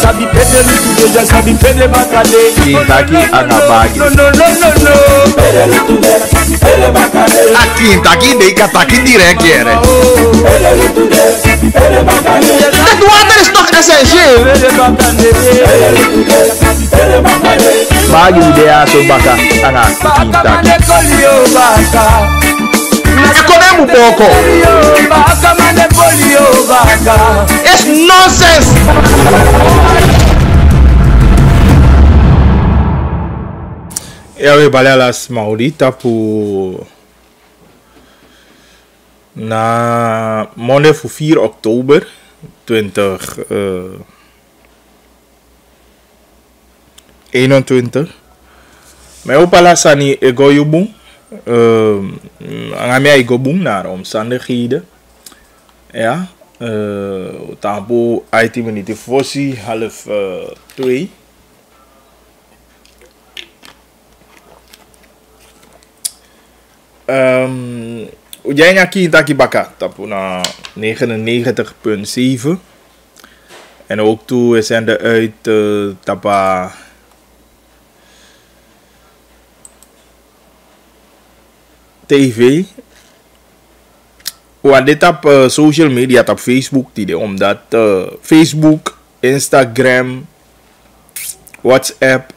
sabi pede lutu ja sabi pede bakade. Quintaki anabagi. No. Pede lutu pede bakade. A Quintaki dei kataki direct yere. Pede lutu pede bakade. Dat water is toch essentieel? Pede bakade. Pede lutu pede bakade. Bagi idea so baka anga Baka Quintaki. mane polio baka. Economu boko. Baka mane polio baka. It's nonsense. Ja, we balelas Maurita pour na maandag voor 4 oktober 2021. Mijn opa sani ego yubung. Angamia ego bung naar omstandigheden. Ja. Tampo 18 minuten fossi half 2. Jij na Quintaki baka tapu na 99.7. En ook toe is er uit tapa TV. Want dit op social media, op Facebook, omdat Facebook, Instagram, WhatsApp,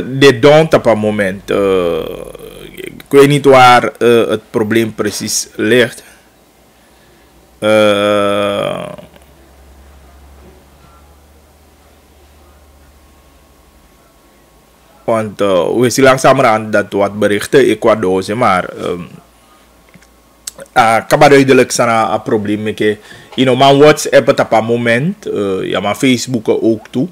dit doen op een moment. Ik weet niet waar het probleem precies ligt. Want we zien langzamerhand dat wat berichten Ecuador zijn, maar kan duidelijk zijn een probleem. Maar WhatsApp het op een moment, ja, maar Facebook ook toe.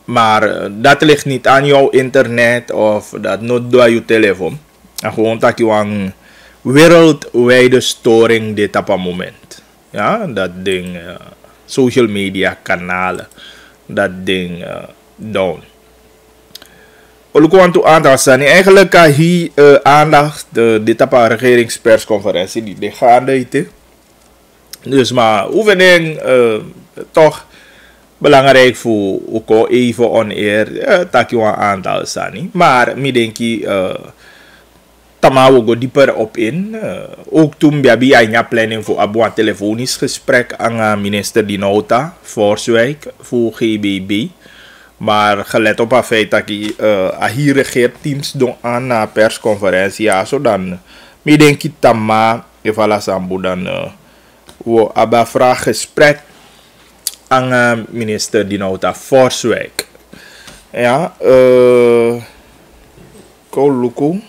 Maar dat ligt niet aan jouw internet of dat niet door je telefoon. En gewoon dat je een wereldwijde storing dit op een moment. Ja, dat ding, social media kanalen, dat ding down. Ook want toe aandacht zijn. Eigenlijk hier aandacht dit op een regeringspersconferentie die gaande is. Dus maar oefening toch belangrijk voor ook even on air dat je een aantal zijn. Maar ik denk dat we dieper op in. Ook toen heb je een planning voor een telefonisch gesprek aan minister Dinota Forswijk voor GBB. Maar gelet op het feit dat je hier regeerteams doen aan persconferentie, ja, zo dan ik denk dat we dan we hebben een vraaggesprek aan minister Dinota Forswijk. Ja, Koluku.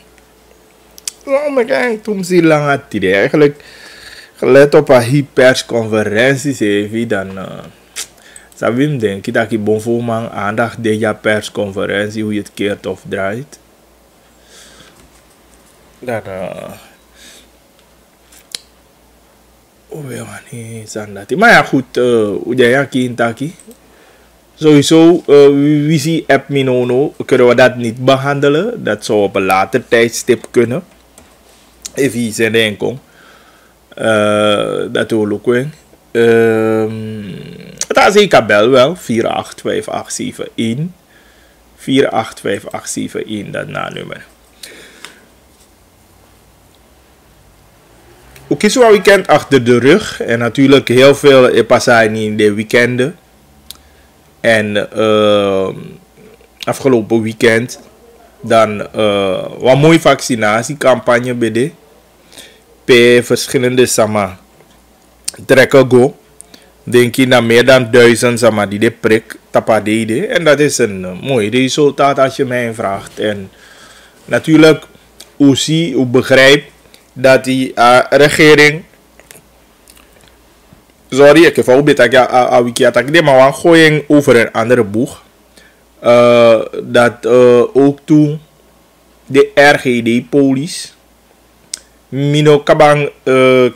Nou, maar kijk, toen zie je lang het idee. Eigenlijk, gelet op een persconferenties even, dan zou ik denken dat ik bon man aandacht deze persconferentie, hoe je het keert of draait. Dan, maar ja, goed, hoe jij Quintaki. Sowieso, visie app Minono, kunnen we dat niet behandelen. Dat zou op een later tijdstip kunnen. Even zijn enkel. Dat wil ook wel. Dat is een kabel wel. 4858171. 4858171, dat na-nummer. Ook is wel weekend achter de rug. En natuurlijk heel veel passeren in de weekenden. En afgelopen weekend dan wat mooie vaccinatiecampagne bij de verschillende sama trekken go. Denk je naar meer dan 1000 sama die de prik tapadede. En dat is een mooi resultaat als je mij vraagt. En natuurlijk hoe begrijpt dat die regering. Sorry, ik heb al beter dat ik maar we gooien over een andere boeg. Dat ook toen de RGD-police Mino kabang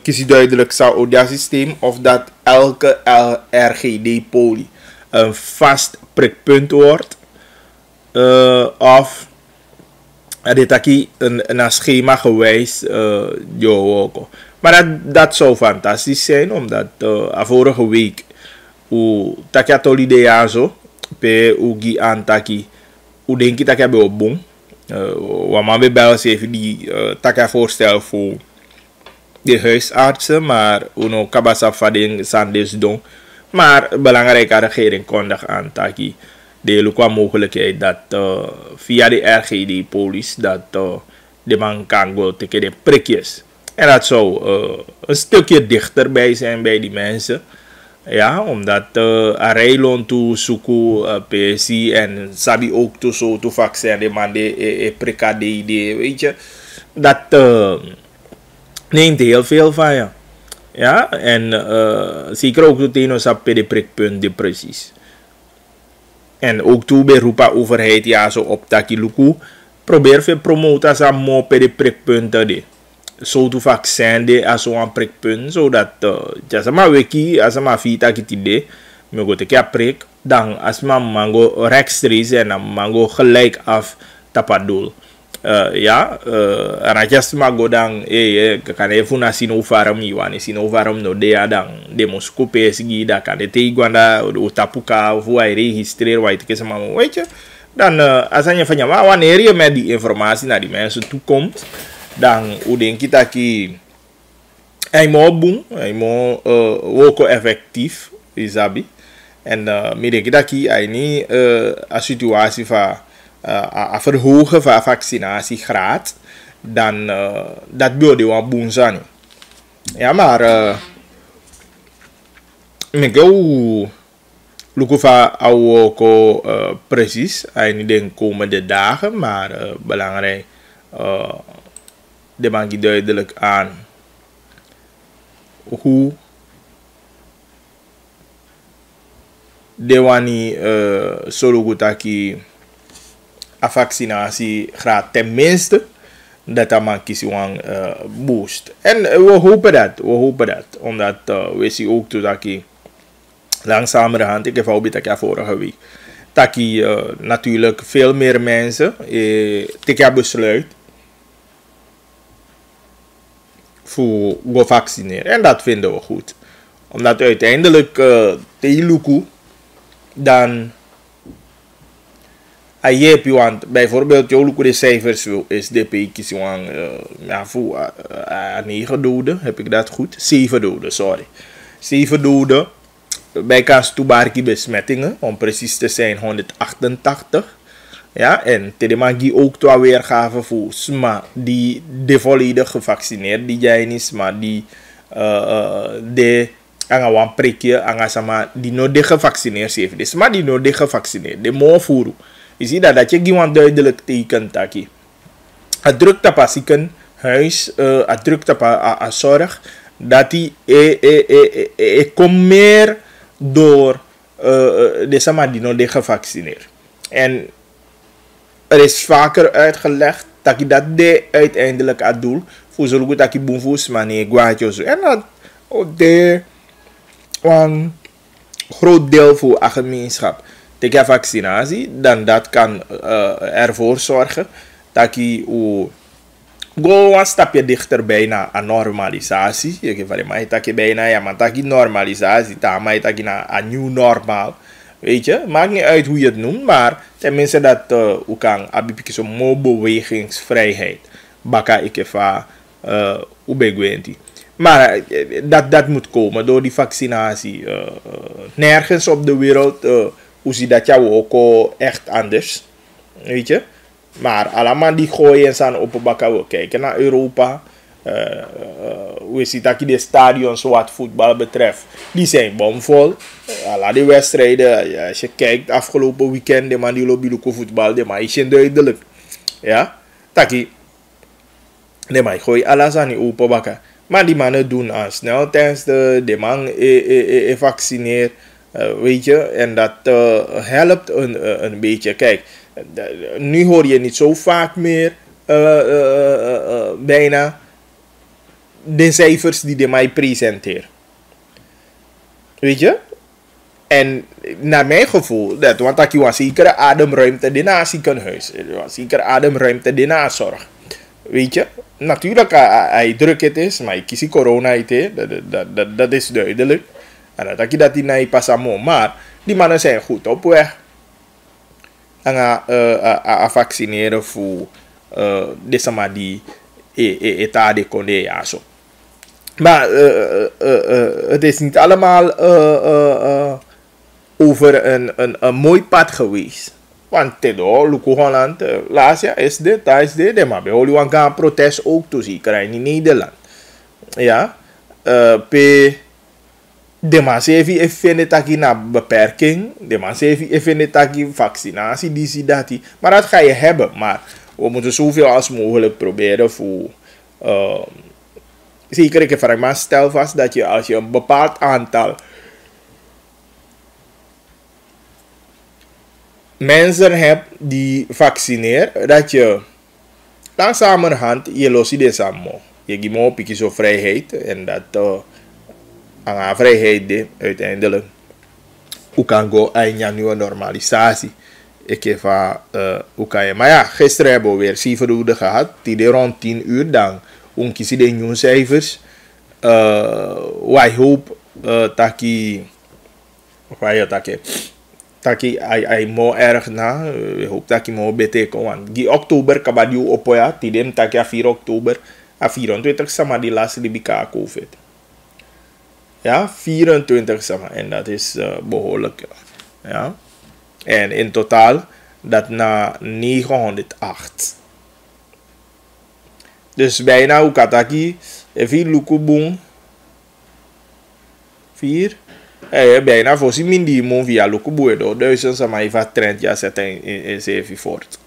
kies duidelijk zou dat systeem of dat elke RGD-poli een vast prikpunt wordt of dit aquí een schema gewijs maar dat zou fantastisch zijn omdat vorige week u taki atoli de yazo pe u gi an taki u denki taki abe obong wat man be bel even die taki voorstel voor de huisartsen, maar uno kabasa fading sandes don. Maar belangrijk aan de regering kondig aan taki de lukwa mogelijkheid dat via de RGD-police dat de man kan go teken de prikjes. En dat zou een stukje dichterbij zijn bij die mensen. Ja, omdat Areilon toe suku PSC en sabi ook toe zo toe vaccin de man de prekade weet je. Dat neemt heel veel van je. Ja, en zeker ook toe teno sap de prikpunt depressies. En ook toe bij roepa overheid ja zo op taki luku. Probeer veel promoten als mo per de prikpunten de. Zo toe vaccin de als zo'n prikpunt. Zodat ja sama weki als ma vita kitide. Me go teke prik. Dan als ma mango rechtstreeks en dan mango gelijk af tapadul. Ja, en als je maar go dan, kan je even naar Sinovarum iwan, Sinovarum no dea dan, de Moscope sigi, dan kan je tegenwanda, o tapuka, of hoe hij registreert, wat je kent, maar weet je, dan als je van ja, wanneer je met die informatie naar die mensen toe komt, dan hoe denk je dat je, hij moet boem, hij moet ook effectief, isabi, en me denk je dat je, hij niet een situatie van a verhogen van vaccinatiegraad, dan dat bedoel je wel boenzani. Ja, maar ik go lukuva ook precies, en niet de komende dagen, maar belangrijk, de man duidelijk aan hoe de wani solugutaki a vaccinatiegraad tenminste dat dat man kies een boost. En we hopen dat, omdat we zien ook toe dat je langzamerhand, ik heb al beetje vorige week, dat je natuurlijk veel meer mensen tegen besluit voor te vaccineren. En dat vinden we goed. Omdat uiteindelijk tegen Luku dan want bijvoorbeeld, de cijfers is DP kieswang voor 9 doden, heb ik dat goed? 7 doden, sorry. 7 doden, bij kans toebarki besmettingen, om precies te zijn 188. Ja, en Tedemagi ook twee weergaven voor SMA, die de volledig gevaccineerd, die jij niet, maar die de anga wan prikje, anga sama, die no de gevaccineerd heeft. Dus maar die no de gevaccineerd, de mo furu. Je ziet dat je gewoon duidelijk tekent taki. Het drukt op een ziekenhuis, het drukt op een zorg, dat die komt meer door de samadino de gevaccineerd. En er is vaker uitgelegd dat je dat de uiteindelijk het doel voor zo'n goed dat je boemvoes manier guatjes. En dat de een groot deel voor een gemeenschap tegen vaccinatie, dan dat kan ervoor zorgen dat je go een stapje dichterbij naar een normalisatie. Je geeft maar dat je bijna ja, maar dat je normalisatie, dat je naar een nieuw normaal. Weet je, maakt niet uit hoe je het noemt, maar tenminste dat u kan abipike zo'n bewegingsvrijheid. Baka ik even ubegwenti. Maar dat moet komen door die vaccinatie. Nergens op de wereld hoe zie dat jou ook echt anders. Weet je? Maar allemaal die gooien zijn op een bakka. We kijken naar Europa. We zien dat de stadions wat voetbal betreft, die zijn bomvol. Alla die wedstrijden, als je kijkt afgelopen weekend, de man die lobby voetbal, de man is duidelijk. Ja? Taki, de man gooi alles aan die open bakka. Maar die mannen doen aan sneltesten, de man vaccineert, weet je, en dat helpt een beetje. Kijk, nu hoor je niet zo vaak meer bijna de cijfers die de mij presenteert. Weet je? En naar mijn gevoel, want dat je een zekere ademruimte daarna ziekenhuis, een zekere ademruimte daarna zorg. Weet je? Natuurlijk, hij druk het is, maar ik kies corona het, dat is duidelijk. En dat je dat die naar passamo, maar die mannen zijn goed op weg. En gaan vaccineren voor deze maar die etade konde ja zo. Maar het is niet allemaal over een mooi pad geweest. Want tedo, Luku Holland, laatst jaar is dit, daar is dit, maar bij Hollywood gaan protest ook toe zien krijgen in Nederland. Ja, de man zegt even dat je naar beperking, de man zegt even dat je vaccinatie, die zie dat die. Maar dat ga je hebben, maar we moeten zoveel als mogelijk proberen voor. Zeker, ik vraag maar stel vast dat je als je een bepaald aantal mensen hebt die vaccineren, dat je langzamerhand je lost dit samen. Je geeft een beetje zo vrijheid en dat aan vrijheid uiteindelijk hoe kan go aan je nieuwe normalisatie. Ik heb hoe kan je, maar ja, gisteren hebben we weer 7 uur gehad, die rond 10 uur dan. Om kiezen de nieuwscijfers. Wij hoop dat je hij mo erg na. We hoop dat je mo betekent. Want die oktober kan je op ja. Die dem dat je 4 oktober. A 24 sama die laatste die bika COVID. Ja, 24 sama. En dat is behoorlijk. Ja. En in totaal dat na 908. Dus bijna hoe kataki, even lukubung 4. Bijna voorzien min die mon via lukubu edo. 1000 sama even trend ja zetten in zeven voort.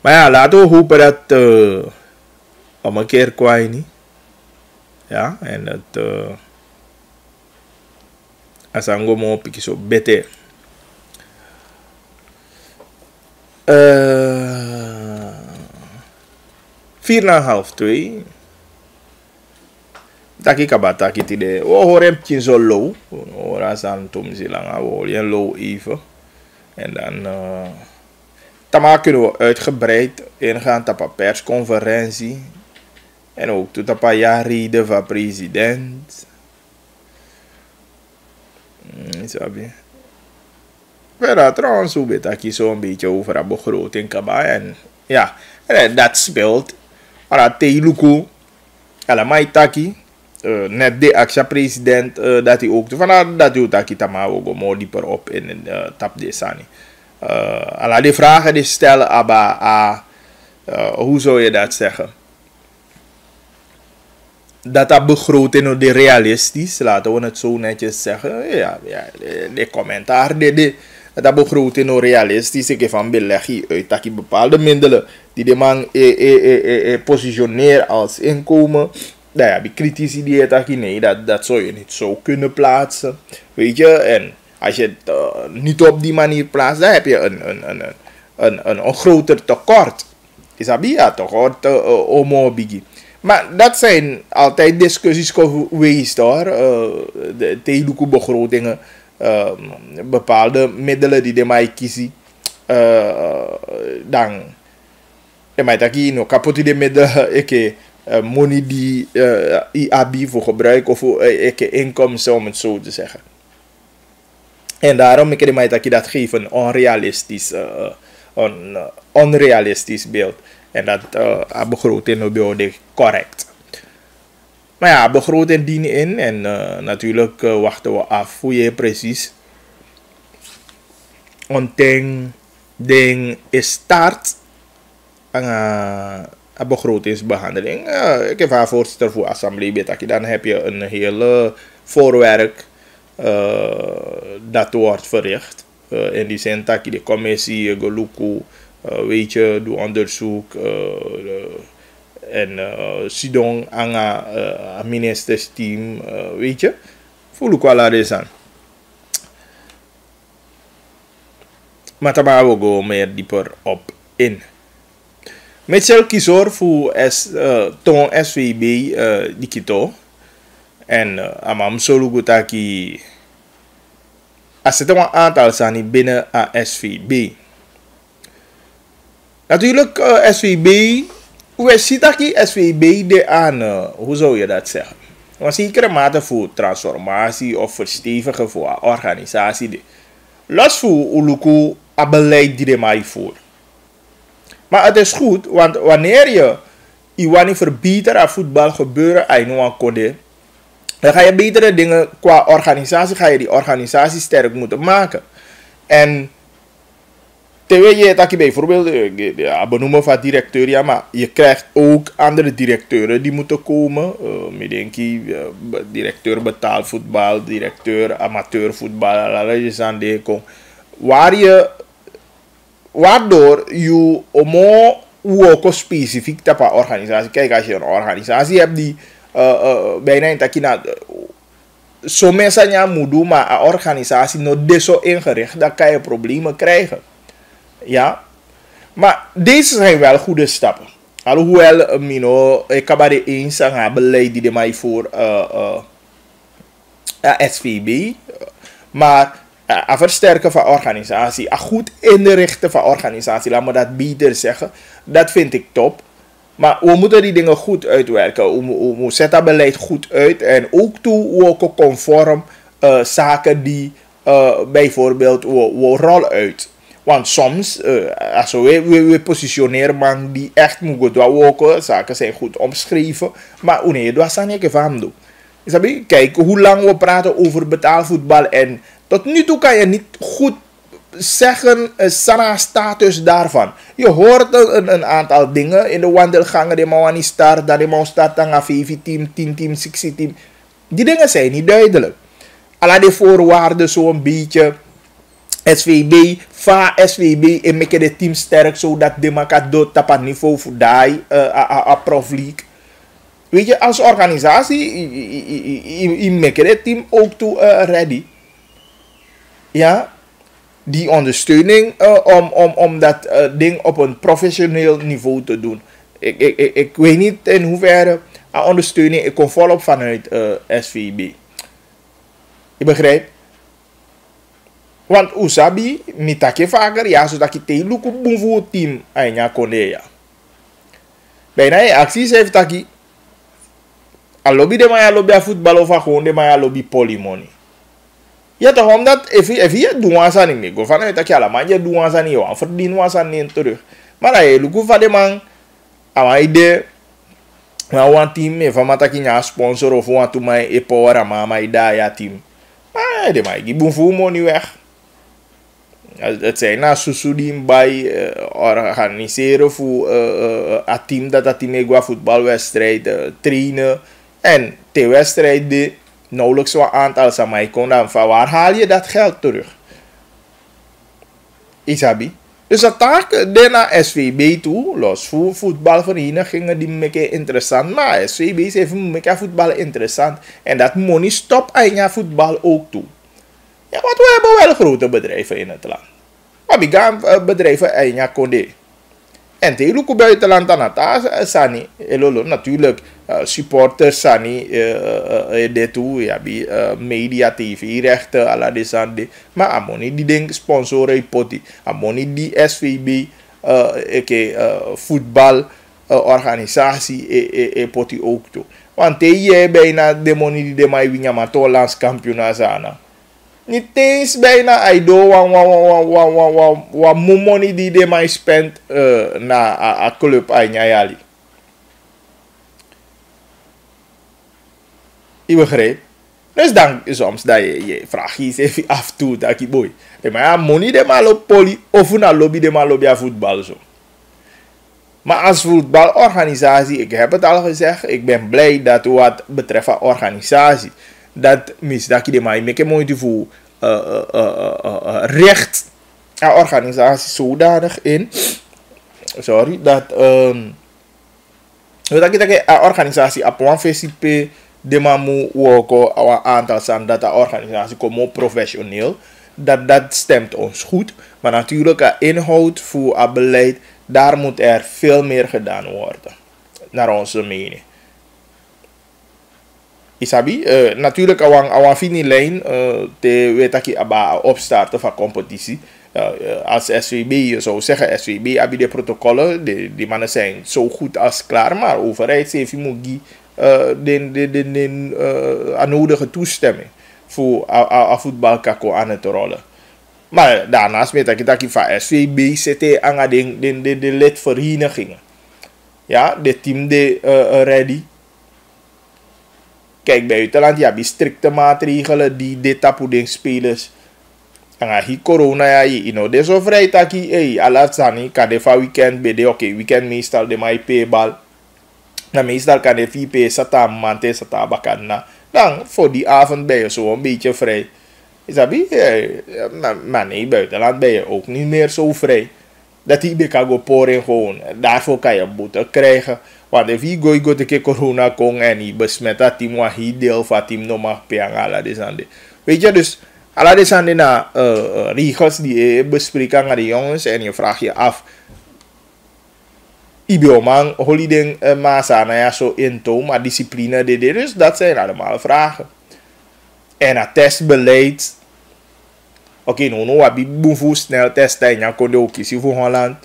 Maar ja, laten we hopen dat om een keer kwijt niet. Ja, en dat als aan go mo pikje zo beter. 4,5, 2. Taki kabataki tide. We horen een zo low. We horen aan tom zilang. We horen een low even. En dan tama kunnen we uitgebreid ingaan op een persconferentie. En ook tot op een jaar reden van president. Sabi. Maar trouwens, hoe weet ik zo'n beetje over een begroting kaba. En ja, dat speelt. Maar dat teluku, allemaal taki, net de actie-president, dat hij ook, vanaf dat hij taki tamago mo dieper op in tap de sani. Alla die vragen die stellen, aba, hoe zou je dat zeggen? Dat begroting de realistisch, laten we het zo netjes zeggen. Ja, de commentaar, dat begroting realistisch, ik van beleg je uit dat je bepaalde middelen die de man positioneert als inkomen. Nou ja, die kritische idee dat je nee, dat zou je niet zo kunnen plaatsen. Weet je, en als je het niet op die manier plaatst, dan heb je een groter tekort. Is dat ja, tekort bigi. Maar dat zijn altijd discussies geweest hoor. De teluku begrotingen. Bepaalde middelen die de mij kiezen. Dan de mij dat je nog kapot die middelen money die IAB voor gebruik of voor inkomsten om het zo te zeggen. En daarom ik de mij dat je dat geeft een onrealistisch beeld. En dat begroting behoorde correct. Maar ja, begroting dienen in en natuurlijk wachten we af hoe je precies een ding is start aan een begrotingsbehandeling. Ik heb haar voorzitter voor assemblee, dan heb je een hele voorwerk dat wordt verricht. In die zin dat je de commissie, Goluku, weet je, doe onderzoek en Sidong aan het ministersteam, weet je, voel ik wel aan aan. Maar daar gaan we go meer dieper op in. Mitchell kiesor voor ton SVB die kito en amam solugutaki als het een aantal zijn binnen SVB. Natuurlijk, SVB, hoe ziet dat SVB de aan, hoe zou je dat zeggen? een zekere mate voor transformatie of verstevigen voor een organisatie. Los voor uluku a beleid die de mij voor. Maar het is goed, want wanneer je iwani verbeteren aan voetbal gebeuren, dan ga je betere dingen qua organisatie, ga je die organisatie sterk moeten maken. En terwijl je het bijvoorbeeld benoemen van directeur, ja, maar je krijgt ook andere directeuren die moeten komen. Directeur betaalvoetbal, directeur amateurvoetbal, waardoor je ook specifiek op een organisatie. Kijk, als je een organisatie hebt die bijna in takina zo mensen moet doen, maar een organisatie nog zo ingericht, dan kan je problemen krijgen. Ja, maar deze zijn wel goede stappen. Alhoewel, ik heb het eens aan het beleid die de mij voor SVB, maar een versterken van organisatie, een goed inrichten van organisatie, laat me dat beter zeggen, dat vind ik top. Maar we moeten die dingen goed uitwerken. We zetten dat beleid goed uit en ook ook conform zaken die bijvoorbeeld we rollen uit. Want soms, als we positioneren man die echt moet goed doen, zaken zijn goed omschreven, maar nee, dat is niet van doen. Kijk, hoe lang we praten over betaalvoetbal en tot nu toe kan je niet goed zeggen, sana status daarvan. Je hoort een aantal dingen in de wandelgangen, die man niet start, dat die man start aan 5 team, 10 team, 6 team. Die dingen zijn niet duidelijk. Alla die voorwaarden zo'n beetje. SVB, SVB en maken de team sterk zodat de elkaar dood op het niveau voor die Prof League. Weet je, als organisatie, je maakt het team ook toe ready. Ja, die ondersteuning om dat ding op een professioneel niveau te doen. Ik weet niet in hoeverre ondersteuning, ik kom volop vanuit SVB. Je begrijpt? Want usabi, mitake vaker, ja, zodat je te luku boven team aina konde. Bijna je acties heeft taki. A lobby de maya lobby a voetbal of a gewoon de maya lobby polymony. Ja, toch omdat, if je doen was aan niet go vanuit dat je allemaal je doen was aan niet, want verdien was aan niet terug. Maar je luku van de man, aan idee, maar one team, even maar taki na sponsor of want to my power, maar idee ja team. Maar de maya, die boven money weg. Het zijn na Susudi bij organiseren voor een team dat team voetbalwedstrijd trainen en de wedstrijd nauwelijks wat aantal samai kon dan van waar haal je dat geld terug? Isabi. Dus dat taak naar SVB toe, los voor voetbalverenigingen die maken interessant, maar SVB is even maken voetbal interessant en dat money stop aan je voetbal ook toe. Ja, want we hebben wel grote bedrijven in het land. Maar we gaan bedrijven in Konde. En te lukken buitenland aan het sani. Natuurlijk supporters sani dit toe. Ja, media, tv-rechten, alla die sande. Maar amoni die ding sponsoren poti. Amoni die SVB voetbal organisatie poti ook toe. Want je bijna de money die de mij winnen maar toch landskampioen sana. Niet eens bijna I do wat money die de mij spent na een club aan je begrijpt? Dus dan soms dat je vraagt je even af toe dat je boy. Maar money de maar op poli of een lobby de maar lobby aan voetbal zo. Maar als voetbalorganisatie, ik heb het al gezegd, ik ben blij dat wat betreft organisatie. Dat misdaki de mij make moeite voor recht aan organisatie zodanig in. Sorry, dat een organisatie op een VCP de mamu woko een aantal zijn dat de organisatie komt professioneel. Dat stemt ons goed. Maar natuurlijk een inhoud voor het beleid, daar moet er veel meer gedaan worden. Naar onze mening. Isabi, natuurlijk aan finilijn te weet ik je opstarten van competitie. Als SVB, je zou zeggen SVB hebben de protocollen, die mannen zijn zo goed als klaar, maar overheid heeft moet de nodige toestemming voor voetbalkako aan het rollen. Maar daarnaast met dat ik van SVB zit aan de lidverenigingen. Ja, de team de ready. Kijk, bij buitenland heb je strikte maatregelen die dit tapu spelers. En hier corona ja, you know, dus zo vrij dat je, alatsani, kan de van weekend bij de, oké, weekend meestal de mij paybal. Nou, meestal kan de 4 p sata mante sata bakana. Dan voor die avond ben je zo een beetje vrij. Is dat maar nee, buitenland ben je ook niet meer zo vrij. Dat die kan go poren gewoon. Daarvoor kan je boete krijgen. Want als je go te corona kon en je besmet dat team wat hij deel van team no mag payang. Weet je, dus alla desande na regels die je bespreken aan de jongens en je vraagt je af. Ibioman, holiday massa, nou ja, zo intoom, maar discipline, dus dat zijn allemaal vragen. En het testbeleid. Oké, nou, wat je boven snel testen en je kon ook kiezen voor Holland.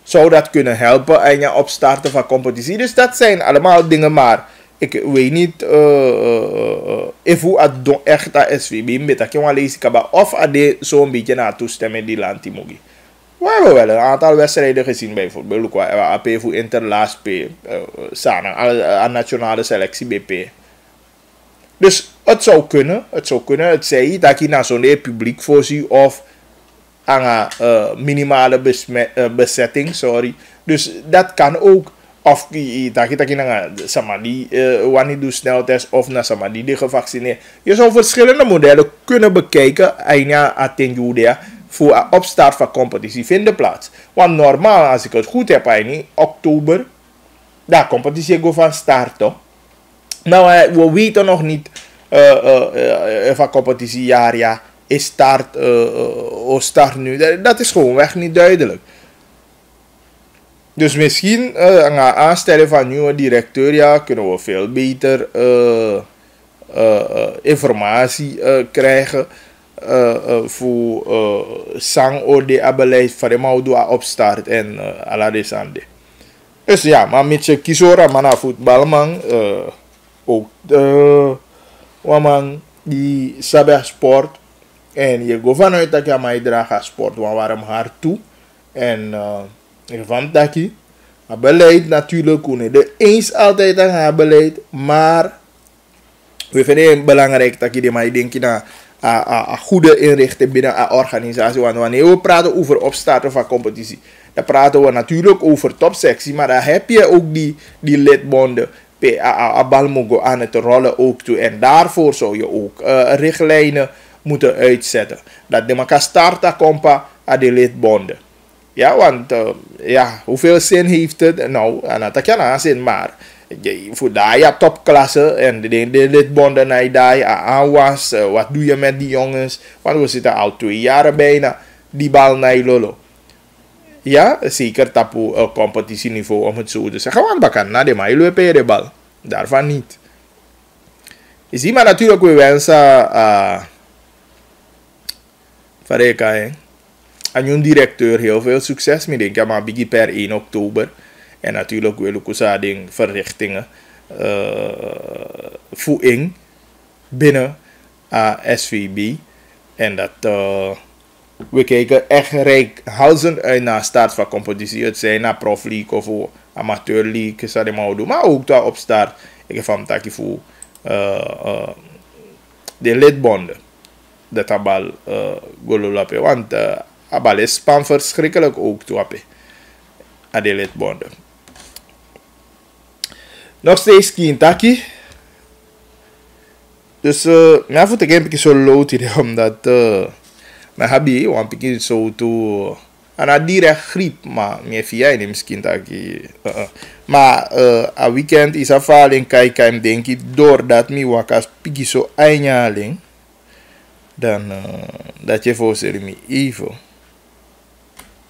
Zou dat kunnen helpen en je opstarten van competitie? Dus dat zijn allemaal dingen, maar ik weet niet of het echt dat SVB met dat je wel lezen of het zo'n beetje naar toestemmen die land die mogen. We hebben wel een aantal wedstrijden gezien bijvoorbeeld. We hebben voor Interlaas P, aan nationale selectie BP. Dus het zou kunnen. Het zei dat je naar zo'n publiek voorziet of aan een minimale bezetting, sorry. Dus dat kan ook. Of dat je naar Samadi, wanneer doe sneltest of naar Samadi die gevaccineerd. Je zou verschillende modellen kunnen bekijken en ja, attenjuden voor een opstart van competitie vinden plaats. Want normaal, als ik het goed heb, in oktober, de competitie gaat van start, toch? Nou, we weten nog niet van competitie ja, is start, start nu. Dat is gewoon weg niet duidelijk. Dus misschien na aanstellen van nieuwe directeur, ja, kunnen we veel beter informatie krijgen voor sang orde beleid van de moudo opstart en alla desande. Dus ja, maar met je kiesora mana voetbalman, ook man die sabah sport en je gaat vanuit dat je mij draagt sport, waarom haar toe en van dat je beleid natuurlijk kunnen de eens altijd aan haar beleid, maar we vinden het belangrijk dat je die mij denkt naar een goede inrichting binnen een organisatie. Want wanneer we praten over opstarten van competitie, dan praten we natuurlijk over topsectie, maar dan heb je ook die lidbonden bal mogen aan het rollen ook toe. En daarvoor zou je ook richtlijnen moeten uitzetten. Dat de elkaar starten kompa aan de lidbonden. Ja, want ja, hoeveel zin heeft het? Nou, dat kan aan zin, maar voor daar ja topklasse en de lidbonden naar daar aanwas. Wat doe je met die jongens? Want we zitten al 2 jaar bijna die bal naar lolo. Ja, zeker tapu competitieniveau om het zo te zeggen. Want bakan na de mij lopen de bal. Daarvan niet. Je ziet maar natuurlijk we wensen Fareka aan een directeur heel veel succes mee. Denk ja, maar begin per 1 oktober. En natuurlijk wil ik ook ding verrichtingen voeding binnen SVB. En dat we kijken echt reikhalzend uit naar start van competitie. Het zijn naar Prof League of Amateur League. Maar ook daar op start. Ik heb van takje voor de lidbonden. Dat abal gololapen. Want abal is span verschrikkelijk ook toe aan de lidbonden. Nog steeds Kintaki. Dus mij voelt ik een beetje zo lood hier, omdat mijn hobby, want ik zo toe aan een direct griep, maar meer via in misschien Kintaki. Maar een weekend is afhaling kijken, denk ik, doordat mi wakas piki zo einjaling, dan dat je voor me even.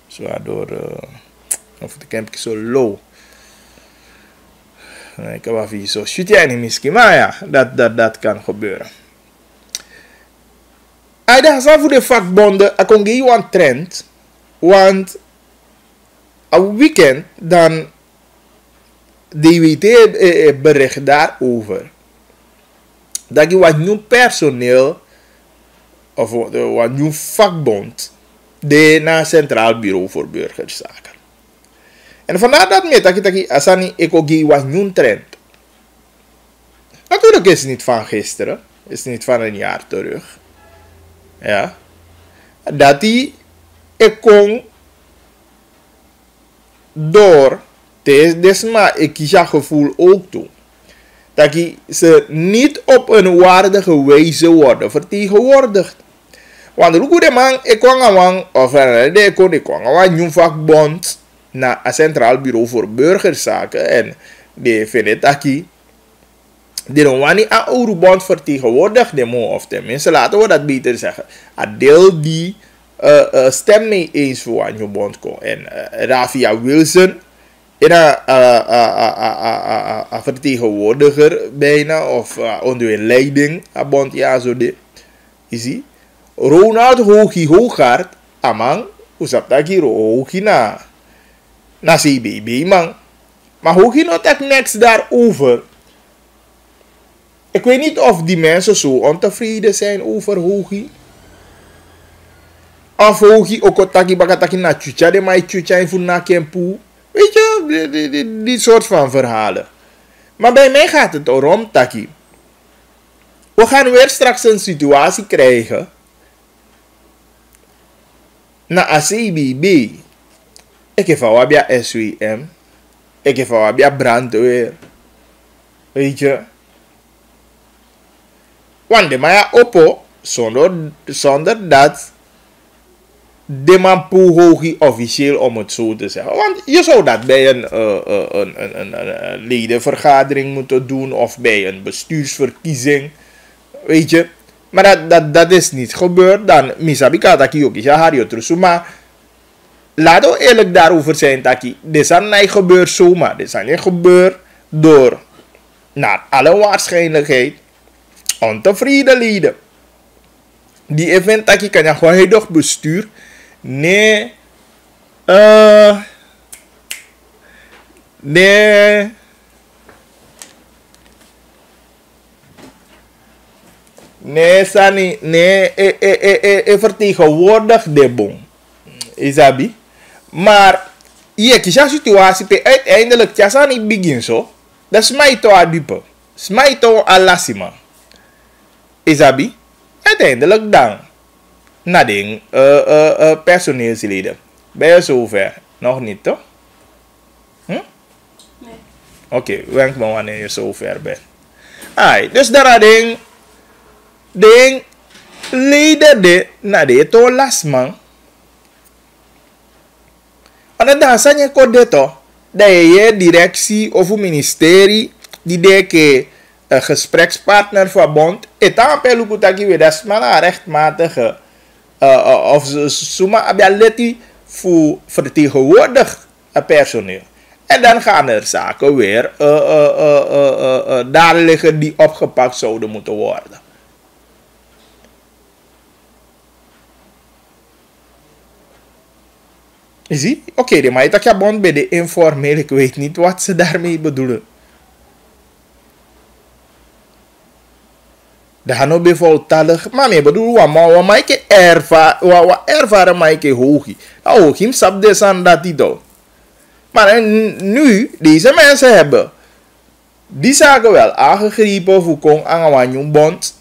Zo door, dan voelt ik een beetje zo low. Ik heb even zo shoot jij niet misschien, maar ja, dat kan gebeuren. En dat is voor de vakbonden, ik kan geven een trend, want een weekend dan DWT bericht daarover. Dat je wat nieuw personeel of wat nieuw vakbond de naar Centraal Bureau voor Burgerzaken. En vandaar dat met dat je asani ekogi wat nieuw trend. Natuurlijk is het niet van gisteren, is niet van een jaar terug. Ja. Dat die kon door desma ik kies gevoel ook toe. Dat ze niet op een waardige wijze worden vertegenwoordigd. Want hoe de man ik kwam aan of de kwam aan een vakbond naar het Centraal Bureau voor Burgerzaken en de vinden dat de Rwani aan Eurobond vertegenwoordigd demo of tenminste laten we dat beter zeggen. A deel die stem mee eens voor een bond kon en Ravia Wilson in een vertegenwoordiger bijna of onder een leiding een bond ja zo de is hij Ronald Hooghart amang usap taki Hooghie na CBB man maar Hooghie nog tak niks daarover. Ik weet niet of die mensen zo ontevreden zijn over Hooghie. Of Hooghie ook taki bakataki na chucha de mai chucha in na kempu. Weet je, die soort van verhalen. Maar bij mij gaat het erom, taki. We gaan weer straks een situatie krijgen. Na ACBB. Ik heb al bij SWM. Ik heb al bij brandweer. Weet je. Want de maya oppo zonder dat de man Hooghie officieel om het zo te zeggen. Want je zou dat bij een ledenvergadering moeten doen of bij een bestuursverkiezing. Weet je. Maar dat is niet gebeurd. Dan misabika taki ook is Hario Trusu. Maar laten we eerlijk daarover zijn taki. Dit is niet gebeurd zomaar. Dit is niet gebeurd door naar alle waarschijnlijkheid ontevreden leden. Die event taki kan je gewoon heel bestuur. Nee. Nee. Nee, Sani. Nee. Vertegenwoordig de bon. Isabi. Maar. Je kies een situatie. Uiteindelijk. Tjasani begin zo. Dat smijt to adupe. Smijt to alasima. Isabi. Uiteindelijk dan. Nading personeelsleden. Ben je zover? Nog niet, toch? Nee. Oké, wenk me wanneer je zover bent. Dus daar ding leden de na de to last man. En dan zijn je kode to dat je directie of ministerie die deke gesprekspartner van bond etan pelukutaki we dat maar rechtmatige of suma ability voor vertegenwoordig personeel. En dan gaan er zaken weer daar liggen die opgepakt zouden moeten worden. Je ziet? Oké, maar ik heb bond bij de informeel. Ik weet niet wat ze daarmee bedoelen. Dat gaan we voltallig. Maar ik bedoel, wat ik ervaren, maar ik Hooghie. Nou, Hooghie sap desan dat die doet. Maar nu, deze mensen hebben die zaken wel aangegrepen voor Kong aan bond.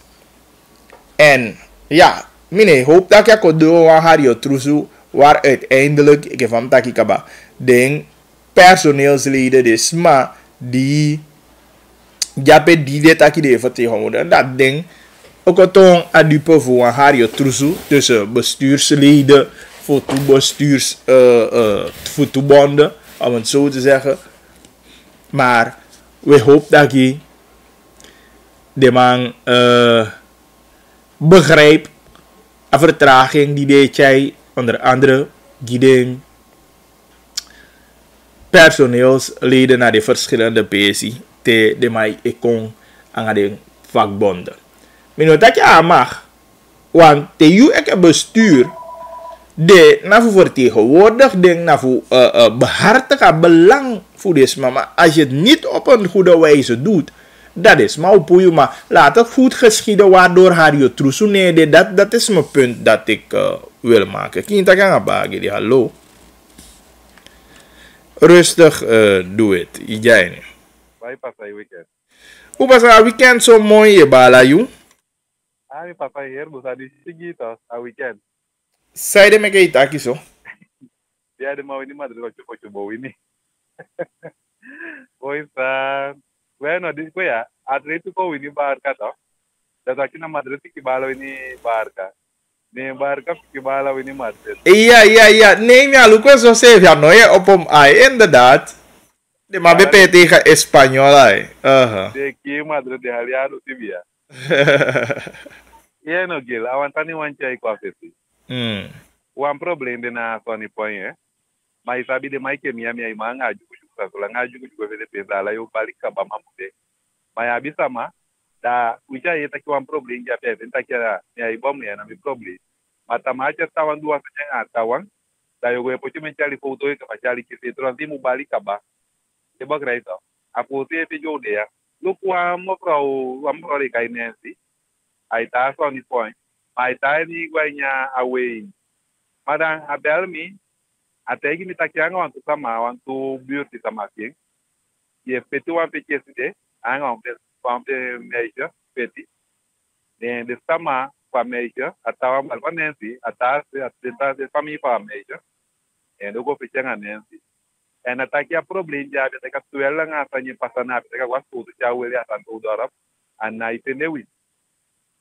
En ja, ik hoop dat ik het doen aan Hario Trusu, waar uiteindelijk, ik heb van Takikaba, de personeelsleden, de SMA, die jape die dit taki de vertegenwoordigen. Dat ding ook het toon aan die voor Hario Trusu tussen bestuursleden voor voor toebonden, om het zo te zeggen. Maar we hopen dat je de man begrijpt een vertraging die deed jij onder andere die personeelsleden naar de verschillende PC de mij ikon aan de vakbonden. Maar dat je aan mag, want de bestuur de na fu vertegenwoordig ding na fu behartigen belang voor deze maar als je het niet op een goede wijze doet, dat is maar op je maar laat het goed geschieden waardoor haar je troesu nee dat is mijn punt dat ik wil maken. Kinta kan bagi di hallo. Rustig doe het. Jij. Vai passar weekend. Hoe was het weekend zo mooi je bala you? Ah, mi passar hier busa di seguito a weekend. Sai de me que itaki so. Dia de mau ini madre lo cuco bau ini. Pois bueno, di ko ya, Atletico ini Barca to. Da aqui na Madrid que bala ini Barca. Ne Barca que bala ini Madrid. Iya. Nee, me aluko so se ja no je op om ai inderdaad. De maar BP tegen Espanyol ai. De que Madrid de aliado tibia. E no gil, awantani wancai ko afesi. Wan problem de na Sony Point, mas sabe de mais que minha irmã ngaju juga sola ngaju juga vele pesa la yo balik ka bama mude. Mas abisa ma da uja yeta ki wan problem ya pe tenta kira minha ibom ya na mi problem. Mata macha tawan dua saja tawan. Da yo go pochi mencari foto e ka cari ki se transi mu balik ka ba. E ba graito. Apo se te jode ya. Lu kwa mo pro re kai nensi. Ai ta Sony Point. Ai ta ni gwanya away. Madang abel mi ategi mi takianga wantu sama wantu beauty sama king ye peti wan peti side anga wan major peti then the sama pa major atawa malpa nensi atas atenta de family pa major and go peti nga nensi and atakia problem ja de ka tuela nga sanyi pasana de ka wasu ja wele atan udorap and na itendewi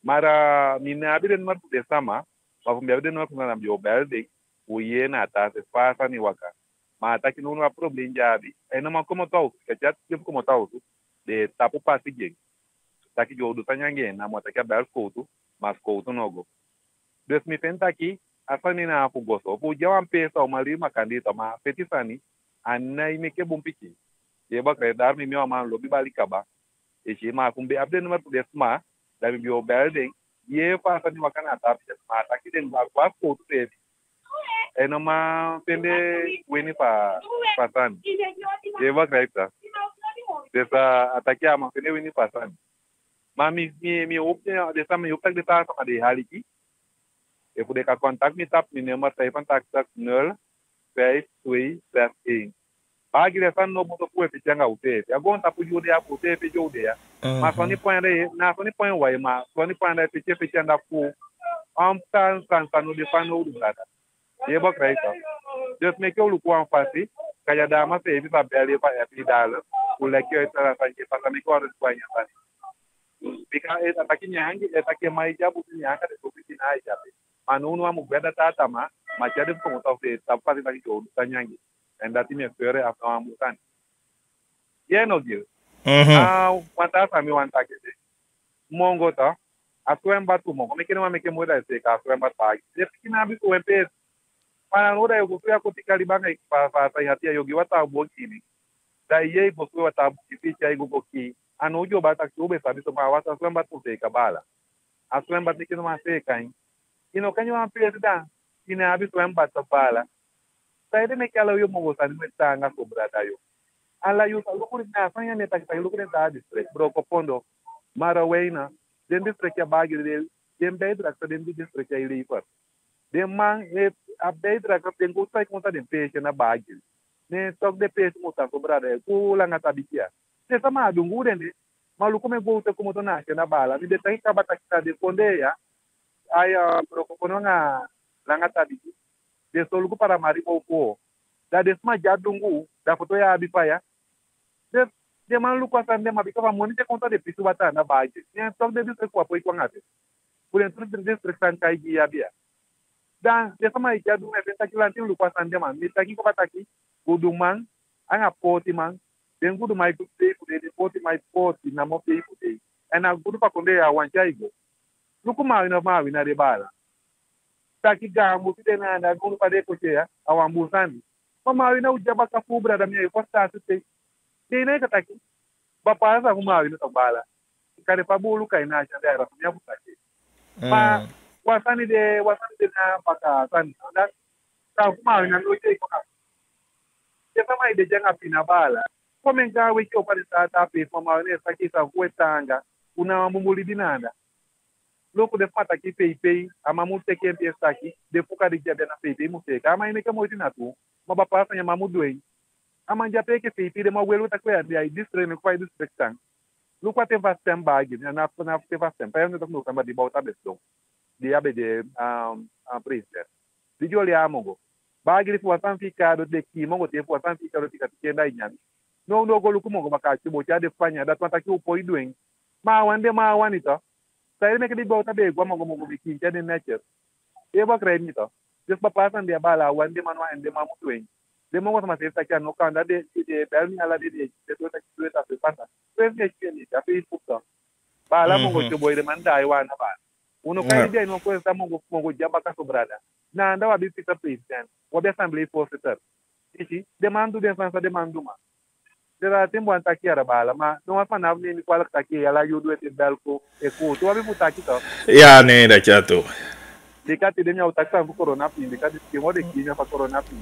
mara mina abiden mar de sama mafumbi abiden mar kuna mjo belde uye na ta se pasa ni waka mata ki nunu problem jabi ena ma como tau que já tipo como tau de tapu pasi geng taki jo du tanyange na mota ka bel koutu mas koutu nogo des mi tenta aqui afani na pu goso pu jawam pesa o mali makandita ma petisani anai me ke bumpiki ye ba kre dar mi ma lo bi bali kaba e chi ma kumbe abde number des ma da mi bio bel de ye pasa ni waka na ta ma taki den ba kwa koutu te enoma pende weni pasan eva kraita desa atakia ma pende weni pasan mami mi opte desa mi optak deta sama de haliki e pude ka kontak mi tap mi nomor telepon tak 05271 pagi desa no boto pu e changa ute agon tapu jude ya ute pe jude ya ma soni point na soni point wai ma soni point da pe chanda fu am tan no de fano du brada ye ba kraita just make you look one fasi kaya dama se evi babeli pa epi dala uleke eta sanke pasami ko ro kwanya sani bika eta takinya hangi eta ke mai jabu nyanga de kopiti na jabe manunu amu beda tata ma chade ko to se tapasi taki ko tanyangi and that me fere after amu kan ye no gil wanta sami wanta ke mongo to aswemba tu mongo mekeno meke moda se ka aswemba tag je kina bi ko empe para ora eu gostei a cotica libanga para hatia yogi wata bokini da ye gostei wata kificha igo boki anojo bata kube sabi to ma wata swemba tu te kabala a swemba tikino ma se kain ino kanyo am presida ina abi swemba to bala sai de me kala yo mo wosani metanga sobra dayo ala yo lukuri na fanya ne takita lukuri da district bro kopondo mara weina den district ya bagi de den bedra ka den district ya ili par de man update ra kapten ko sai conta de peixe na bagi ne stock de peixe mo ta sobrada ku la ngata bikia se sama dungu de maluco me volta como to na na bala mi de tai ka batakita de konde ya aya prokono nga la ngata biki de soluku para mari ko da desma jadungu da foto ya abipaya de maluco asande mabika va monite conta de pisu bata na bagi ne stock de district ko apoio ko ngate por dentro de district san kai ya bia dan de sama ijadu me benta kilanti lu pasande man mi taki ko bataki gudumang anga poti man den gudu mai kude de poti mai poti na mo pe kude ana gudu pa konde ya wanja igo luku ma ina de bala taki ga mu pide na gudu pa de ko ya awambu sandi mama ina ujaba ka fubra da mi ko sta te ne ka taki bapa sa kuma ina to bala kare pa bulu kai na cha da ra mi abutaki pa wasani de na paka sani Tá mal na noite com a. Se fa mai de janga pina bala. Como nga we que o para tá pe fama nessa aqui tá kuetanga. Una mumuli dinanda. Loko de fata aqui pei a mamu te que está aqui de focar de dia na pei mu te. Ama ine que mo tina tu. Ma ba passa nya mamu doing. Ama já pe que pei de ma welu ta kwea de ai distrene kwai districtang. Loko até vai ser bag na te vai ser. Para não tô no de bota besto. De abe de president. De joli amongo. Bag de foi ficado de que mongo te foi ficado de que da inyan. No go luku mongo makati bo cha de fanya da twanta ki upo doing. Ma wande ito. Saya me que di bota be gwa mongo mongo bikin cha de nature. E ba kren ito. Just ba pasan dia bala wande manwa ende mamu doing. De mongo sama se ta no kanda de belni ala de to ta ki ta pe panta. Pues ne ki ni ta Facebook to. Bala mongo to boy de manda ai wana ba. Uno kai dia no ko sta mongo jamba ka sobrada. Na anda wa bi pita president. Wa be assembly forfeiture. Isi demando defensa demanduma. Dera tempo antaki era bala, ma não há panava nem qual que aqui, ela ajuda esse belco e cu. Tu vai botar aqui então? Ya ne da chato. De cá te deu minha utaxa para corona pin, de cá te esquema de quinha para corona pin.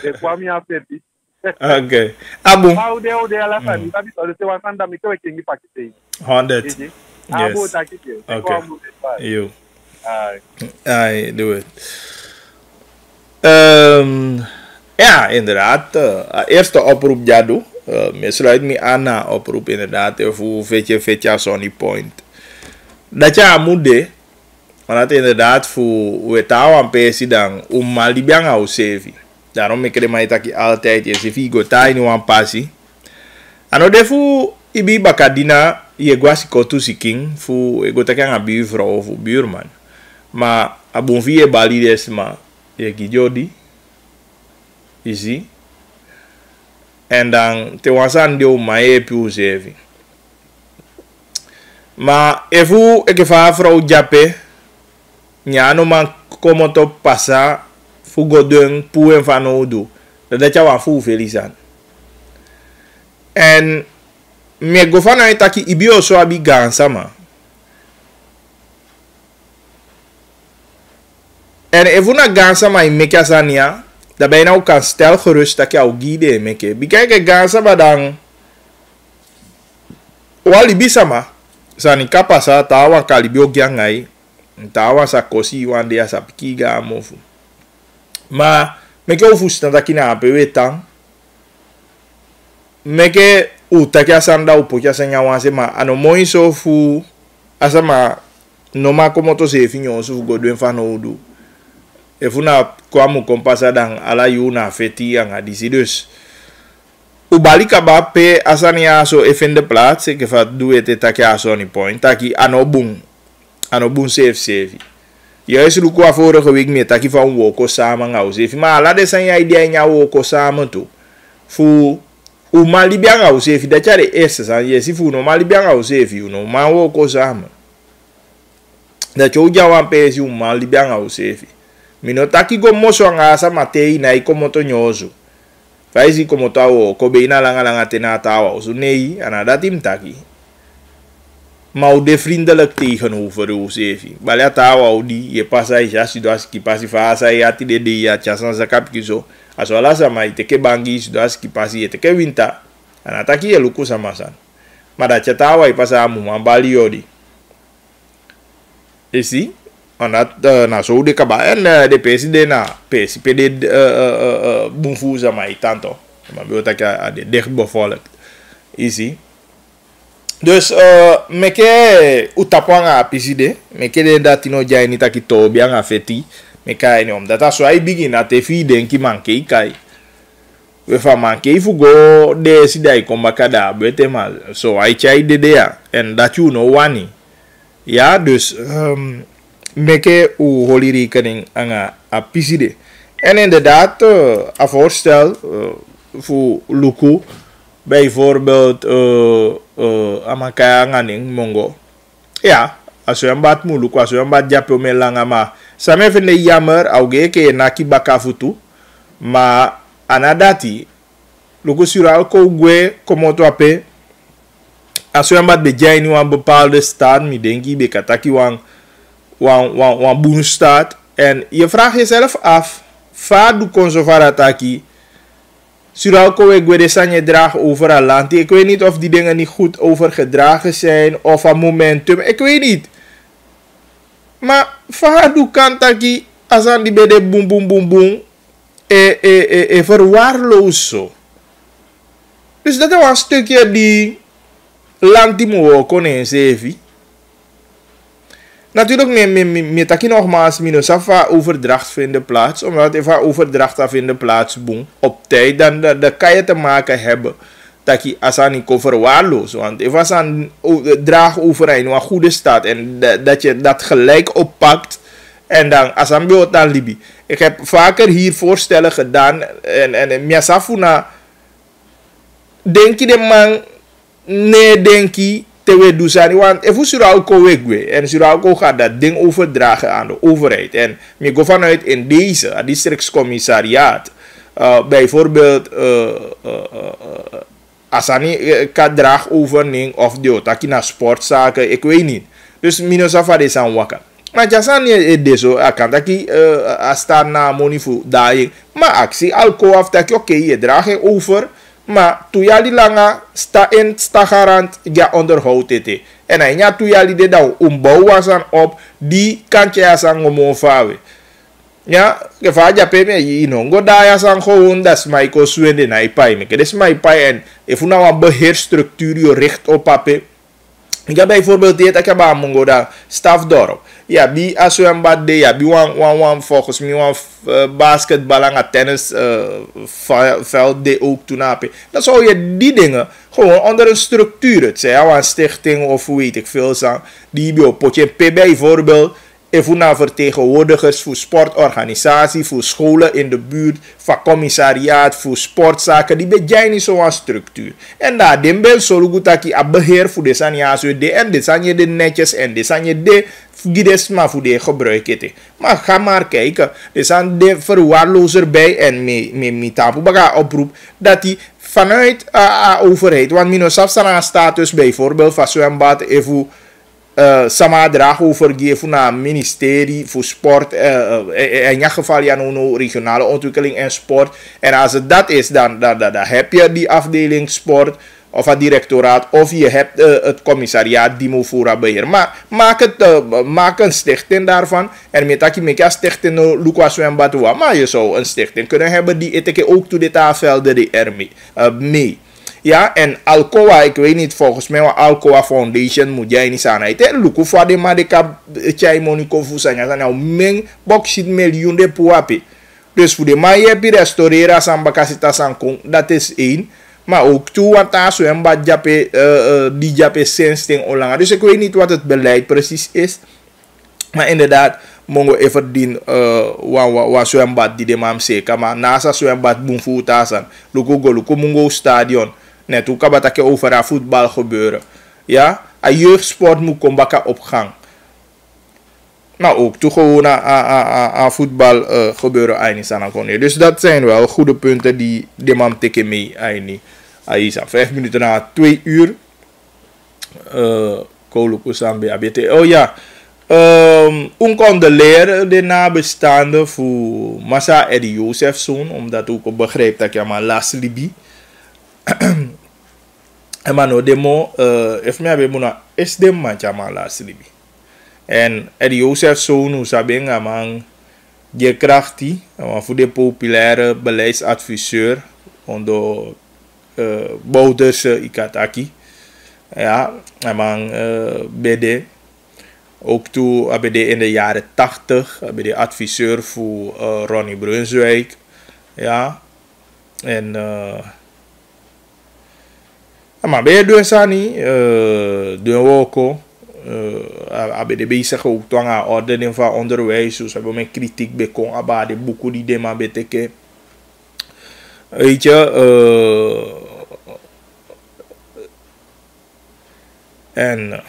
De qua minha afeti. Okay. Abu. How de ela sabe, sabe só de seu anda me que eu tenho para aqui. 100. Abu tá aqui. Okay. You. I do it. Ja, inderdaad. Eerste oproep Jadu. Me sluit me aan na oproep inderdaad. Voor vetje Sonny Point. Dat je moet want inderdaad voor we taal aan pesi dan malibiang au sevi. Daarom ik mij taki altijd je sevi go tai no aan passi. Ano defu ibi bakadina ye gwasi kotu siking fu ego taki aan buurvrouw of buurman. Maar abon vie bali desma ye kijodi. Isi. En dan te wasan deu mae piu sevi. Ma efu ekefa vrouw jape nyano man como to passa fu godeng pu en fanodu. Dat ja wa fu felisan. En me gofana itaki ibio so abi gansama. En efu na gansama imeke asania. Daarbij nou kan stel gerust dat je ook guide meke. Bekijk gansa badang. Wali bisama. Sani kapasa tawa kalibio gyangai. Tawa sa kosi wande ya sa pikiga amofu. Ma meke ofu standa kina apewe tang. Meke utaki asanda upoki asanya wanse ma ano moi sofu asama noma komoto se finyo sofu godwen fano udu. Efuna kwamu kompasa dan ala yuna feti yang adisi dus. Ubalika bape asania so efende plaats ke fa duete taki asoni point taki anobun save. Juist luku a vorige week meer taki van woko samen ngau sefi. Maar ala de san ya idea nya woko samen tu. Fu umali bia ngau sefi da chare eerste san yesi fu no mali bia ngau sefi no ma woko samen. Da choja wan pesi umali bia ngau sefi. Minotaki go moso nga sa matei na ikomoto nyozo. Faisi komoto awo kobe ina langa tena tawa usunei anada timtaki. Mau de vriendelijk tegenover Usefi. Balya tawa udi ye pasa isha sidoas ki pasi fasa ya ati de ya chansan zakap kizo. Aso ala sama iteke bangi sidoas ki pasi iteke winta. Anataki ye luku sama san. Mada chatawa ipasa amu mambali yodi. Esi Anat na so de kabaen de PSD na PSPD bunfuza mai tanto. Maar bedoel ik de dicht bevolkt. Easy. Dus meke utapanga PSD, meke de datino jai ni takito bianga feti, meka ni om data so ai begin at efi denki manke kai. We fa manke fugo de sidai kombakada bete mal. So ai chai de ya and that you know wani. Ja, dus meke u holy rekening anga a PSD. En inderdaad, een voorstel voor Luku, bijvoorbeeld amakaya nganing mongo. Ja, als je een bad moeilijk, als je een bad japo melanga ma. Same vind ik jammer, auge ke naki bakafutu, maar anadati, Luku sural ko gwe komoto ape. Als je een bad bejai ni wan bepaalde staat, mi denki be kataki wan boenstaat. En je vraagt jezelf af Fadu conservataki. Suralko ik weet je draag overal land. Ik weet niet of die dingen niet goed overgedragen zijn of een momentum. Ik weet niet. Maar Fadu kan taki als aan die bede boom boom boom boom verwaarloos zo. Dus dat was een stukje die land die moet kunnen zeven. Natuurlijk, met taki nogmaals, minusaf overdracht vinden plaats. Omdat even overdracht vinden plaats boem, op tijd, dan kan je te maken hebben dat als aan niet verwaarloos. Want even als aan draag over in een goede staat en dat je dat gelijk oppakt. En dan, als aan beeld dan Libi. Ik heb vaker hier voorstellen gedaan en Miasafuna. Denk je de man, nee, denk je. Te doen, want even Suralco wegwe en Suralco gaat dat ding overdragen aan de overheid. En ik ga vanuit in deze districtscommissariaat, bijvoorbeeld Asani kan draag overnemen of die otaki naar sportzaken, ik weet niet. Dus minosafa is aan wakker. Maar Jasani is deze, kan dat staan na monifu daai. Maar actie alco af dat oké, je draagt je over. Maar toen jullie langa sta in stagarant ja onderhoud het. En dan ja toen jullie de dan ombouw was aan op die kant je as aan gewoon vawe. Ja, gevaar ja peme je nongo daar as aan gewoon dat is mijn kosuende na ipai me. Dat is mijn ipai en if u nou een beheerstructuur je richt op pape. Ik heb bijvoorbeeld dit ik heb aan mongo daar stafdorp. Ja, bi aso en badde ja bi wan volgens mij wan basketbal en tennis veld de ook toen ape. Dan zou je die dingen gewoon onder een structuur het zijn, een stichting of hoe weet ik veel zo. Die bij potje P bijvoorbeeld. Even naar vertegenwoordigers voor sportorganisatie, voor scholen in de buurt, voor commissariaat, voor sportzaken. Die ben niet zo'n structuur. En daar den ben zo goed dat je beheer voor de sanja's de en de sanje de netjes en de sanje de gides maar voor de gebruik het. Maar ga maar kijken. Er zijn de verwaarlozer bij en met tapu baga oproep dat die vanuit overheid, want minosaf staan status bijvoorbeeld van zo'n bad even sama draag overgeven naar ministerie voor sport in jouw geval ja no regionale ontwikkeling en sport en als het dat is dan heb je die afdeling sport of het directoraat of je hebt het commissariaat die moet voor beheer maar maak een stichting daarvan en met dat je met een stichting Lucas Wembatua maar je zou een stichting kunnen hebben die etike ook toe de tafelden die mee. Ja, en Alcoa, ik weet niet, volgens mij wel Alcoa Foundation moet jij niet aan het. Luku voor de maar de kap chai moniko fusanya zijn nou meng boxit miljoen de puapi. Dus voor de maar je hebt restaurera san bakasita san kong, dat is één. Maar ook toe wat daar zo en bad jape die jape sensting olanga. Dus ik weet niet wat het beleid precies is. Maar inderdaad, mongo even dien wa zwembad die de mam zeker. Maar naast zwembad boemvoet tasan. Luku mongo stadion. Net hoe kan dat over aan voetbal gebeuren. Ja, een jeugdsport moet komen op gang. Nou ook toe gewoon aan voetbal gebeuren eigenlijk. Dus dat zijn wel goede punten die de man teken mee eigenlijk. 5 minuten na 2 uur. Oh ja. Oncondoleer de nabestaanden voor Massa Eddie Josefzoon. Omdat ook begrijp dat je maar last Libi. En maar no demo if me abe muna is dem man chama last Libi. En Eddie Josefzoon hoe sabing amang je krachti voor de populaire beleidsadviseur onder Bouterse Ikataki. Ja, amang BD. Ook toe ABD in de jaren 80, ABD adviseur voor Ronnie Brunswijk. Ja. En maar ben je doen sani, doen woko. ABD bezig ook toe aan ordening van onderwijs. Dus hebben we met kritiek bekon aba de boeken die dema beteke. Weet je, en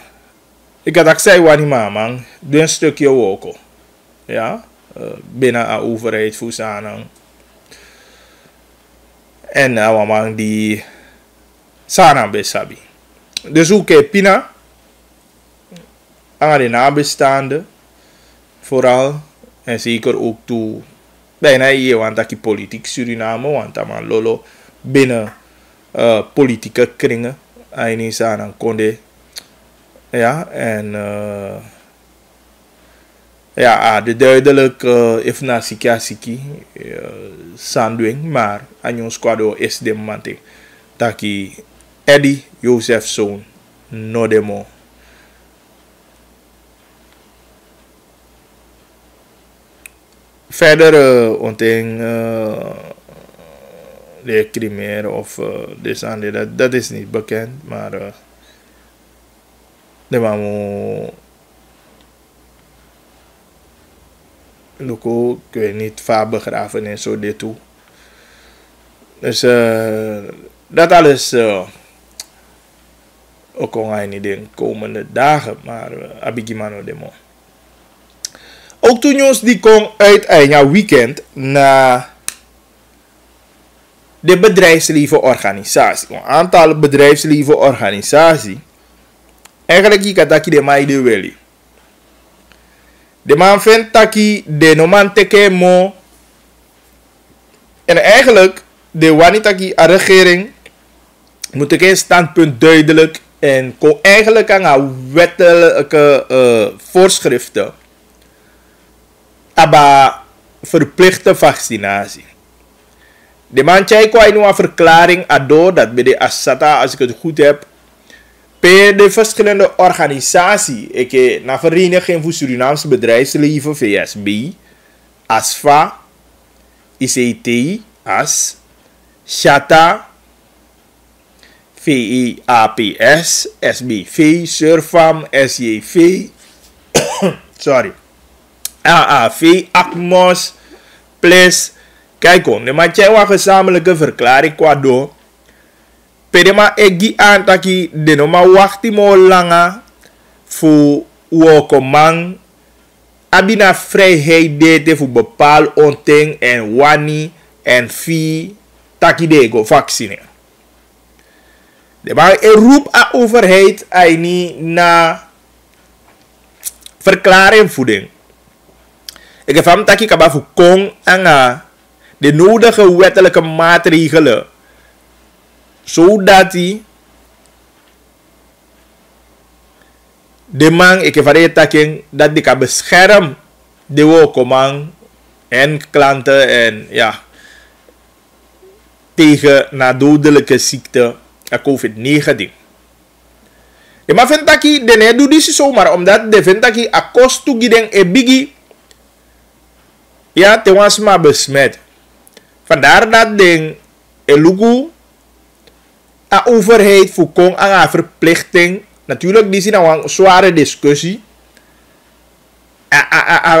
ik had gezegd wat die man, doe een stukje woko. Ja, binnen de overheid voor zijn. En nou man die sana besabi. Dus hoe kijk Pina aan de nabestaanden vooral en zeker ook toe bijna je want dat politiek Suriname, want dat man lolo binnen politieke kringen. Hij niet aan konde. Ja, en ja, de duidelijk if na siki sanduing, maar aan ons kwado is de mante. Taki Eddie Joseph zoon no demo. Verder ontdek de crimineel of dit en dat is niet bekend, maar de mamo Loco, ik weet niet, vaak begraven en zo dit toe. Dus dat alles ook kon hij niet in de komende dagen, maar abigimano demo. Ook toen jongens die kon uit een weekend naar de bedrijfslevenorganisatie. Een aantal bedrijfslevenorganisatie. Eigenlijk ik had de meiden willen. De man vindt dat de noman teke mo. En eigenlijk de wanitaki a regering moet ik een standpunt duidelijk en kon eigenlijk aan wettelijke voorschriften. Aba verplichte vaccinatie. De man zei kwam nu een verklaring ado dat bij de Assata, als ik het goed heb, bij de verschillende organisaties, ik na Vereniging voor Surinaamse Bedrijfsleven, VSB, ASFA, ICT, AS, Shata, VEAPS, SBV, Surfam, SJV, sorry, AAV, ACMOS, PLES. Kijk on, de matje wa gezamenlijke verklaring qua do. Pedema egi antaki de no ma wakti mo langa fu wokomang abina vrijheid dete fu bepaal onteng en wani en fi taki de go vaccine. De ma roep a overheid aini na verklaring voeding. Ik heb hem taki kaba fu kong anga de nodige wettelijke maatregelen, zodat hij de man, ik heb het taking, dat die kan beschermen de wokomang en klanten en ja, tegen na dodelijke ziekte COVID-19. De man vindt dat hij de ne doet dit zomaar, omdat de vindt dat hij a kost toegedeng e bigi, ja, te was maar besmet. Vandaar dat ding elugu a overheid voorkomt aan een verplichting. Natuurlijk, die is nou een zware discussie.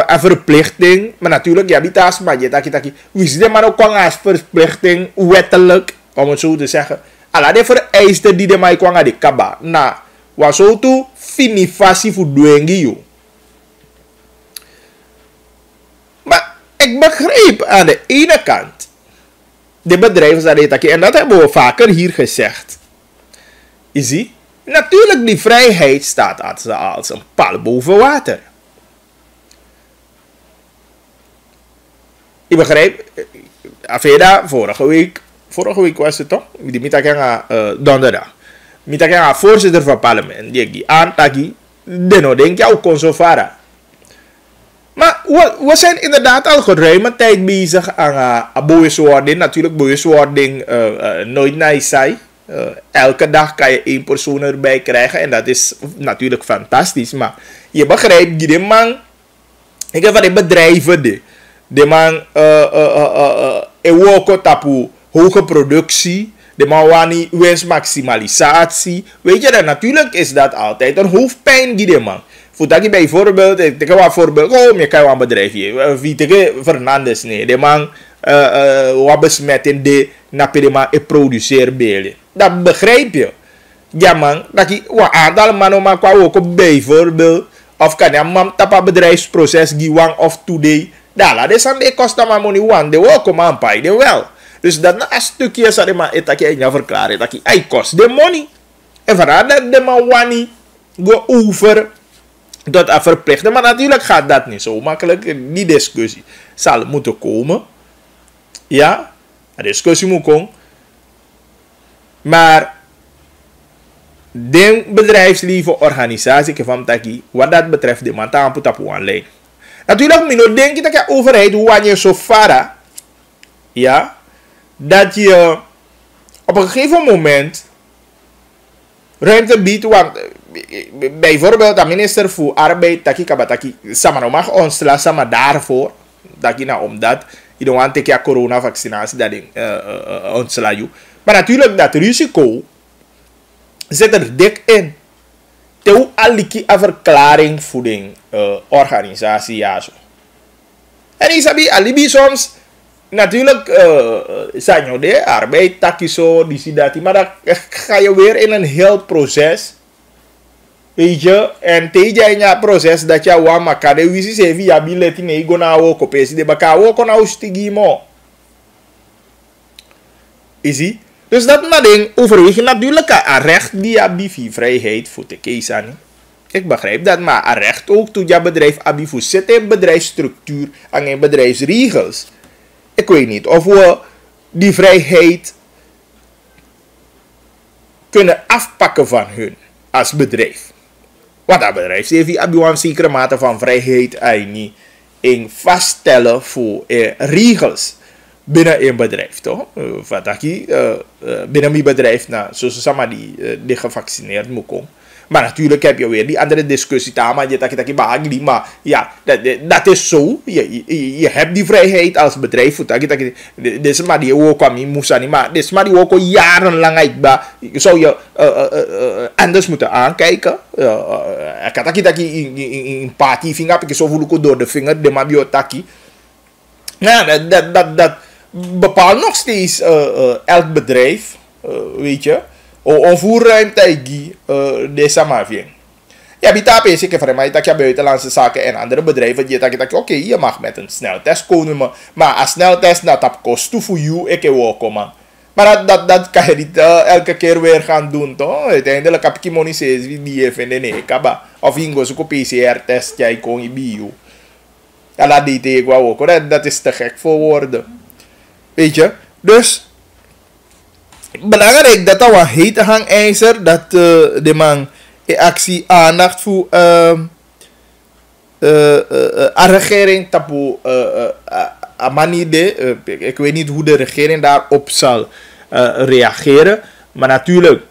Een verplichting. Maar natuurlijk, ja, die taas maar je taki. Wie is de man ook aan een verplichting, wettelijk, om het zo te zeggen. Alla de vereisten die de mij kwam aan de kaba. Nou, was zo toe finifasie voor duengi. Maar ik begreep aan de ene kant de bedrijven, en dat hebben we vaker hier gezegd. Je ziet, natuurlijk die vrijheid staat als een paal boven water. Je begrijpt, Aveda, vorige week was het toch? Die mitakanga donderdag. Mitakanga voorzitter van het parlement, die aantaki, deno denk jou consovara. Maar we zijn inderdaad al geruime tijd bezig aan bewustwording. Natuurlijk bewustwording nooit nice. Elke dag kan je 1 persoon erbij krijgen. En dat is natuurlijk fantastisch. Maar je begrijpt, die man, ik heb van die bedrijven, de man, ewoko tapu hoge productie. De man wani winstmaximalisatie. Weet je dat, natuurlijk is dat altijd een hoofdpijn, die man. Voordat je bijvoorbeeld, ik heb een voorbeeld, je kan een bedrijfje, wie tegen Fernandes, nee, de man, wat besmetten de, na de man, produceert beelden. Dat begrijp je. Ja man, dat je, wat aantal mannen maar qua ook bijvoorbeeld, of kan je man tapa bedrijfsproces, die one of today, daar laat is aan de kosten maar money one, de ook om aan pay, de wel. Dus dat een stukje, zeg maar, het je in verklaren, dat je, hij kost de money. En vandaar dat de man wani, go over, dat verplichten. Maar natuurlijk gaat dat niet zo makkelijk. Die discussie zal moeten komen. Ja, een discussie moet komen. Maar de bedrijfsleven, organisatie van Taki, wat dat betreft, de man put op one lijn. Natuurlijk, ik denk dat de overheid, hoe je zo ver, ja, dat je op een gegeven moment ruimte biedt, want bijvoorbeeld de minister voor Arbeid, Taki Kabataki, Samano mag ontslaan, Sama daarvoor, Taki na omdat, je don't want te coronavaccinatie, dat ding ontslaan je. Maar natuurlijk, dat risico zit er dik in. Te aliki een verklaring voor de organisatie, ja zo. En isabi alibi soms, natuurlijk, zijn je de arbeid, taki zo, die zie dat, maar dan ga je weer in een heel proces. Weet je, en tegen in het proces dat je wat maakt, de wisi se via billet in ego na woko, pesi de baka woko na ustigi mo. Zie? Dus dat maar ding overweeg je natuurlijk een recht die je vrijheid voor te kiezen. Ik begrijp dat, maar een recht ook toe je bedrijf abi voor zit in bedrijfsstructuur en in bedrijfsregels. Ik weet niet of we die vrijheid kunnen afpakken van hun als bedrijf. Want dat bedrijf heeft een zekere mate van vrijheid en niet in vaststellen voor regels binnen een bedrijf, toch? Binnen mijn bedrijf, zoals Sama die gevaccineerd moet komen. Maar natuurlijk heb je weer die andere discussie, maar ja, dat is zo. Je hebt die vrijheid als bedrijf. Dit is maar die ook kwam in Musani, maar dit is maar die ook jarenlang uit. Zou je anders moeten aankijken. Ik had in party vinger, ik zo voel door de vinger, de mabiotaki. Ja, dat bepaalt nog steeds elk bedrijf, weet je. Om voerruimte deze mafie. Ja, bitape is ik van mij dat je buitenlandse zaken en andere bedrijven die dat oké, je mag met een sneltest komen, maar een sneltest dat kost voor jou, ik wil komen. Maar dat kan je niet elke keer weer gaan doen, toch? Uiteindelijk heb ik money steeds die vinden nee, kaba of ingo zo'n PCR-test jij kon je bio. Ja, dat deed ik wel ook, dat is te gek voor woorden. Weet je, dus belangrijk dat er wat hete hangijzer, dat de man in actie aandacht voor een regering tapu amanide. Ik weet niet hoe de regering daarop zal reageren, maar natuurlijk,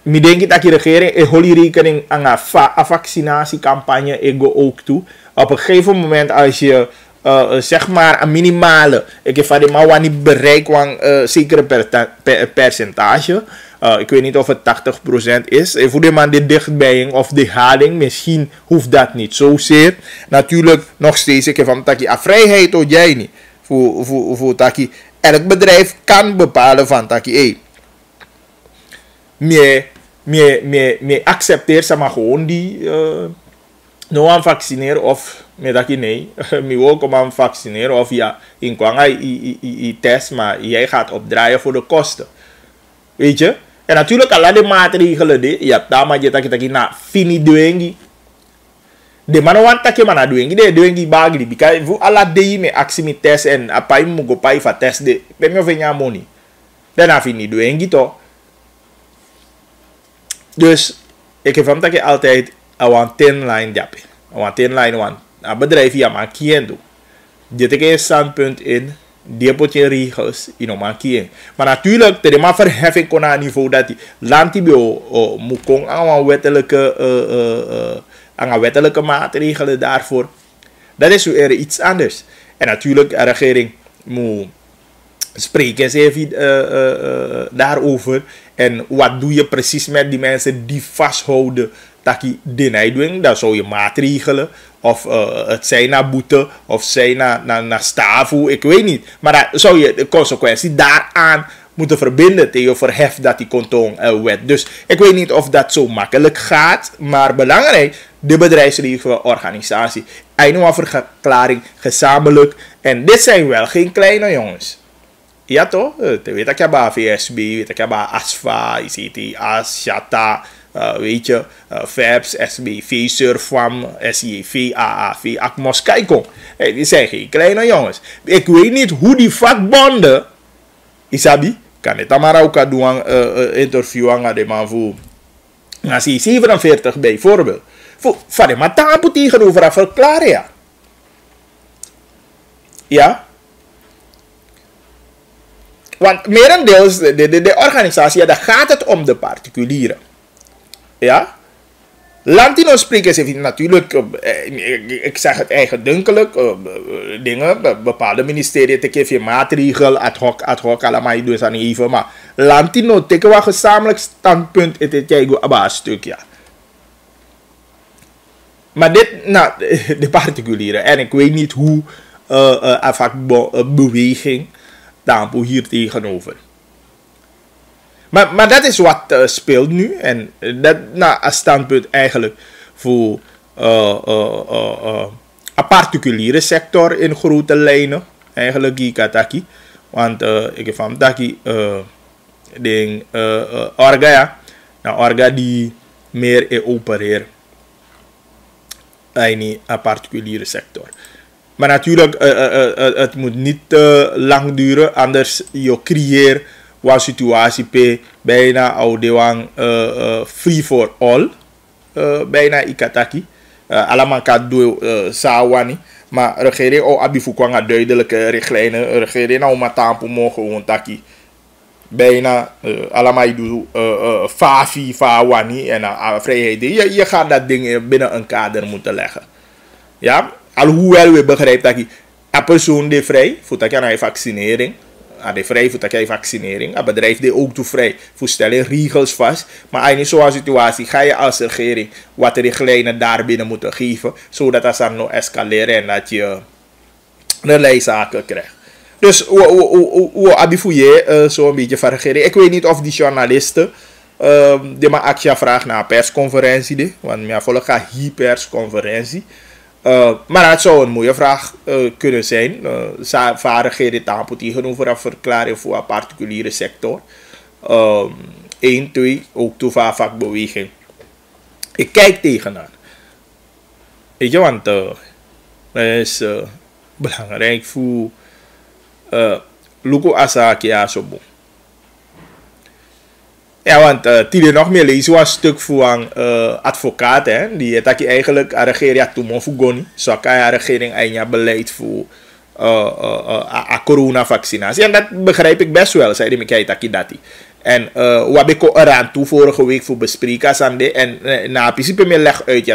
ik denk dat de regering een goede rekening aan een vaccinatiecampagne ego ook toe. Op een gegeven moment als je zeg maar een minimale, ik heb van die maar niet bereikt een zekere percentage. Ik weet niet of het 80% is. Voor de man die dichtbij of de haling, misschien hoeft dat niet zozeer. Natuurlijk nog steeds, ik heb van taki a vrijheid of jij niet. Voor taki, elk bedrijf kan bepalen van taki, me accepteer ze maar gewoon die no aan vaccineren of me dat je nee, me wil komen aan vaccineren of ja, in kwanga i test, maar jij gaat opdraaien voor de kosten. Weet je? En natuurlijk alle de maatregelen die je hebt daar, maar je dat je na fini doengi. De man want dat je man doengi, de doengi bagli, because voor alle die me actie me test en apai mo go pai fa test de, ben me venya money. Dan af fini doengi toch. Dus ik heb hem dat je altijd een 10 line jappen. Een 10 line want een bedrijf ja maar kien doen. Dit is een standpunt in, die moet je regels in om kien. Maar natuurlijk, de maar verheffing kon aan niveau dat die landibio moet komen aan wettelijke maatregelen daarvoor. Dat is weer iets anders. En natuurlijk, de regering moet spreken ze even daarover. En wat doe je precies met die mensen die vasthouden dat je deny doen? Dan zou je maatregelen of het zijn naar boete of zijn naar stafo, ik weet niet. Maar dan zou je de consequentie daaraan moeten verbinden tegen verhef dat die kanton wet. Dus ik weet niet of dat zo makkelijk gaat, maar belangrijk, de bedrijfsregelorganisatie, een verklaring gezamenlijk. En dit zijn wel geen kleine jongens. Ja toch? Weet ik heb VSB, weet ik heb ASFA, ICT, AS, Shata, weet je, FABS, SBV, Surfam, SJV, AAV, Akmos, Kaikong. Die zijn geen kleine jongens. Ik weet niet hoe die vakbonden, Isabi, kan het maar ook doen, interview aan de man voor. Als hij 47 bijvoorbeeld. Van de matapu tegenover haar verklaren, ja. Ja. Want merendeels, de organisatie, daar gaat het om de particulieren. Ja. Lantino sprekers heeft natuurlijk, ik zeg het eigendunkelijk, dingen, bepaalde ministeries te geven maatregelen, ad hoc, allemaal doen ze aan even. Maar Lantino teken wel gezamenlijk standpunt in het tegen stuk, ja. Maar dit, nou, de particulieren. En ik weet niet hoe beweging daarop hier tegenover. Maar dat is wat speelt nu. En dat een standpunt eigenlijk voor een particuliere sector in grote lijnen. Eigenlijk die kataki. Want ik van daki ding orga ja. Nou orga die meer opereert in een particuliere sector. Maar natuurlijk, het moet niet lang duren, anders je creëert een situatie bijna oude free for all, bijna ikataki. Allemaal kan doen sawani, maar regering ook abifukwanga duidelijke richtlijnen, regering nou maar tampo mogen gewoon taki. Bijna allemaal doen fafi, fawani en vrijheid. Je gaat dat ding binnen een kader moeten leggen. Ja, alhoewel we begrijpen dat een persoon die vrij voor dat je vaccinering, de vrij voor dat je vaccinering, een bedrijf die ook toe vrij voor stellen regels vast. Maar in zo'n situatie ga je als regering wat de richtlijnen daarbinnen moeten geven, zodat dat dan nog escaleren en dat je allerlei zaken krijgt. Dus we abifouilleren zo'n beetje van regering. Ik weet niet of die journalisten die maar actie vragen naar een persconferentie, want mij volgt gaat hier persconferentie. Maar het zou een mooie vraag kunnen zijn. Vaardigheden tampo tegenover een verklaring voor een particuliere sector. 1, 2, ook toe van vakbeweging. Ik kijk tegenaan. Weet je, want dat is belangrijk voor Luko Asaki Asobo. Ja, want die nog meer lezen was een stuk voor een advocaat, hè, die het eigenlijk de regering toen voor zo kan de regering eigenlijk beleid voor coronavaccinatie. En dat begrijp ik best wel, zei de Mikaitaki Dati. En wat ik eraan toe vorige week voor bespreken en na principe me leg uit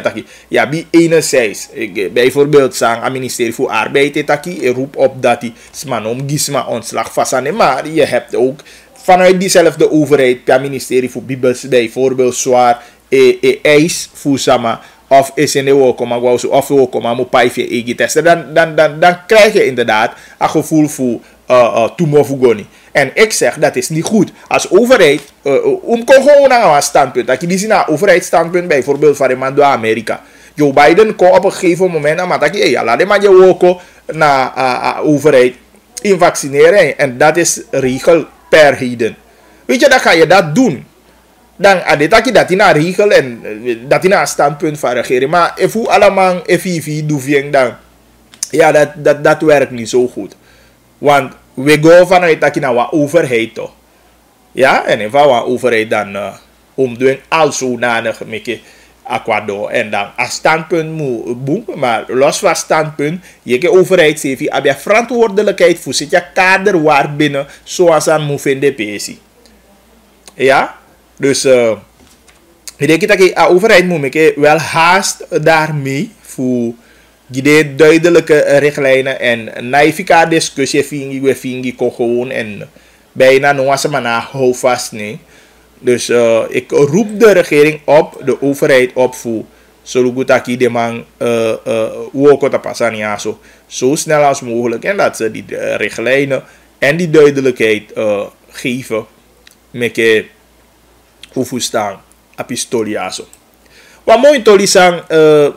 ja bij enerzijds bijvoorbeeld aan het ministerie voor arbeid taki roep op dat die smanom gisma ontslag vast maar je hebt ook vanuit diezelfde overheid per ministerie voor bibels bijvoorbeeld zwaar eis voor sama of is in de welkom of welkom aan mopaifje egi testen dan krijg je inderdaad een gevoel voor tumorfugoni. En ik zeg dat is niet goed. Als overheid, gewoon naar een standpunt, dat je die ziet naar overheidsstandpunt, bijvoorbeeld van de man door Amerika. Joe Biden kon op een gegeven moment aan dat je laat de man je ook naar overheid in vaccineren. En dat is regel per heden. Weet je, dan ga je dat doen. Dan dat je dat in een regel en dat in een standpunt van regering. Maar if hoe allemaal FIV doe dan, ja, dat werkt niet zo goed. Want we gaan vanuit dat je naar wat overheid toch. Ja, en van wat overheid dan omdoen als zodanig met Ecuador. En dan een standpunt moet boeken, maar los van standpunt, je overheid zegt je hebt verantwoordelijkheid voor zit je kader waarbinnen zoals aan moet vinden PC. Ja, dus ik denk dat de overheid moet wel haast daarmee voor die duidelijke richtlijnen en naïfica discussie fingi kon gewoon en bijna nog eens maar na houvast nee. Dus ik roep de regering op, de overheid op voor zodat de man ook te passen zo snel als mogelijk en dat ze die richtlijnen en die duidelijkheid geven met hoe staan apistoliazo. Wat mooi tolisang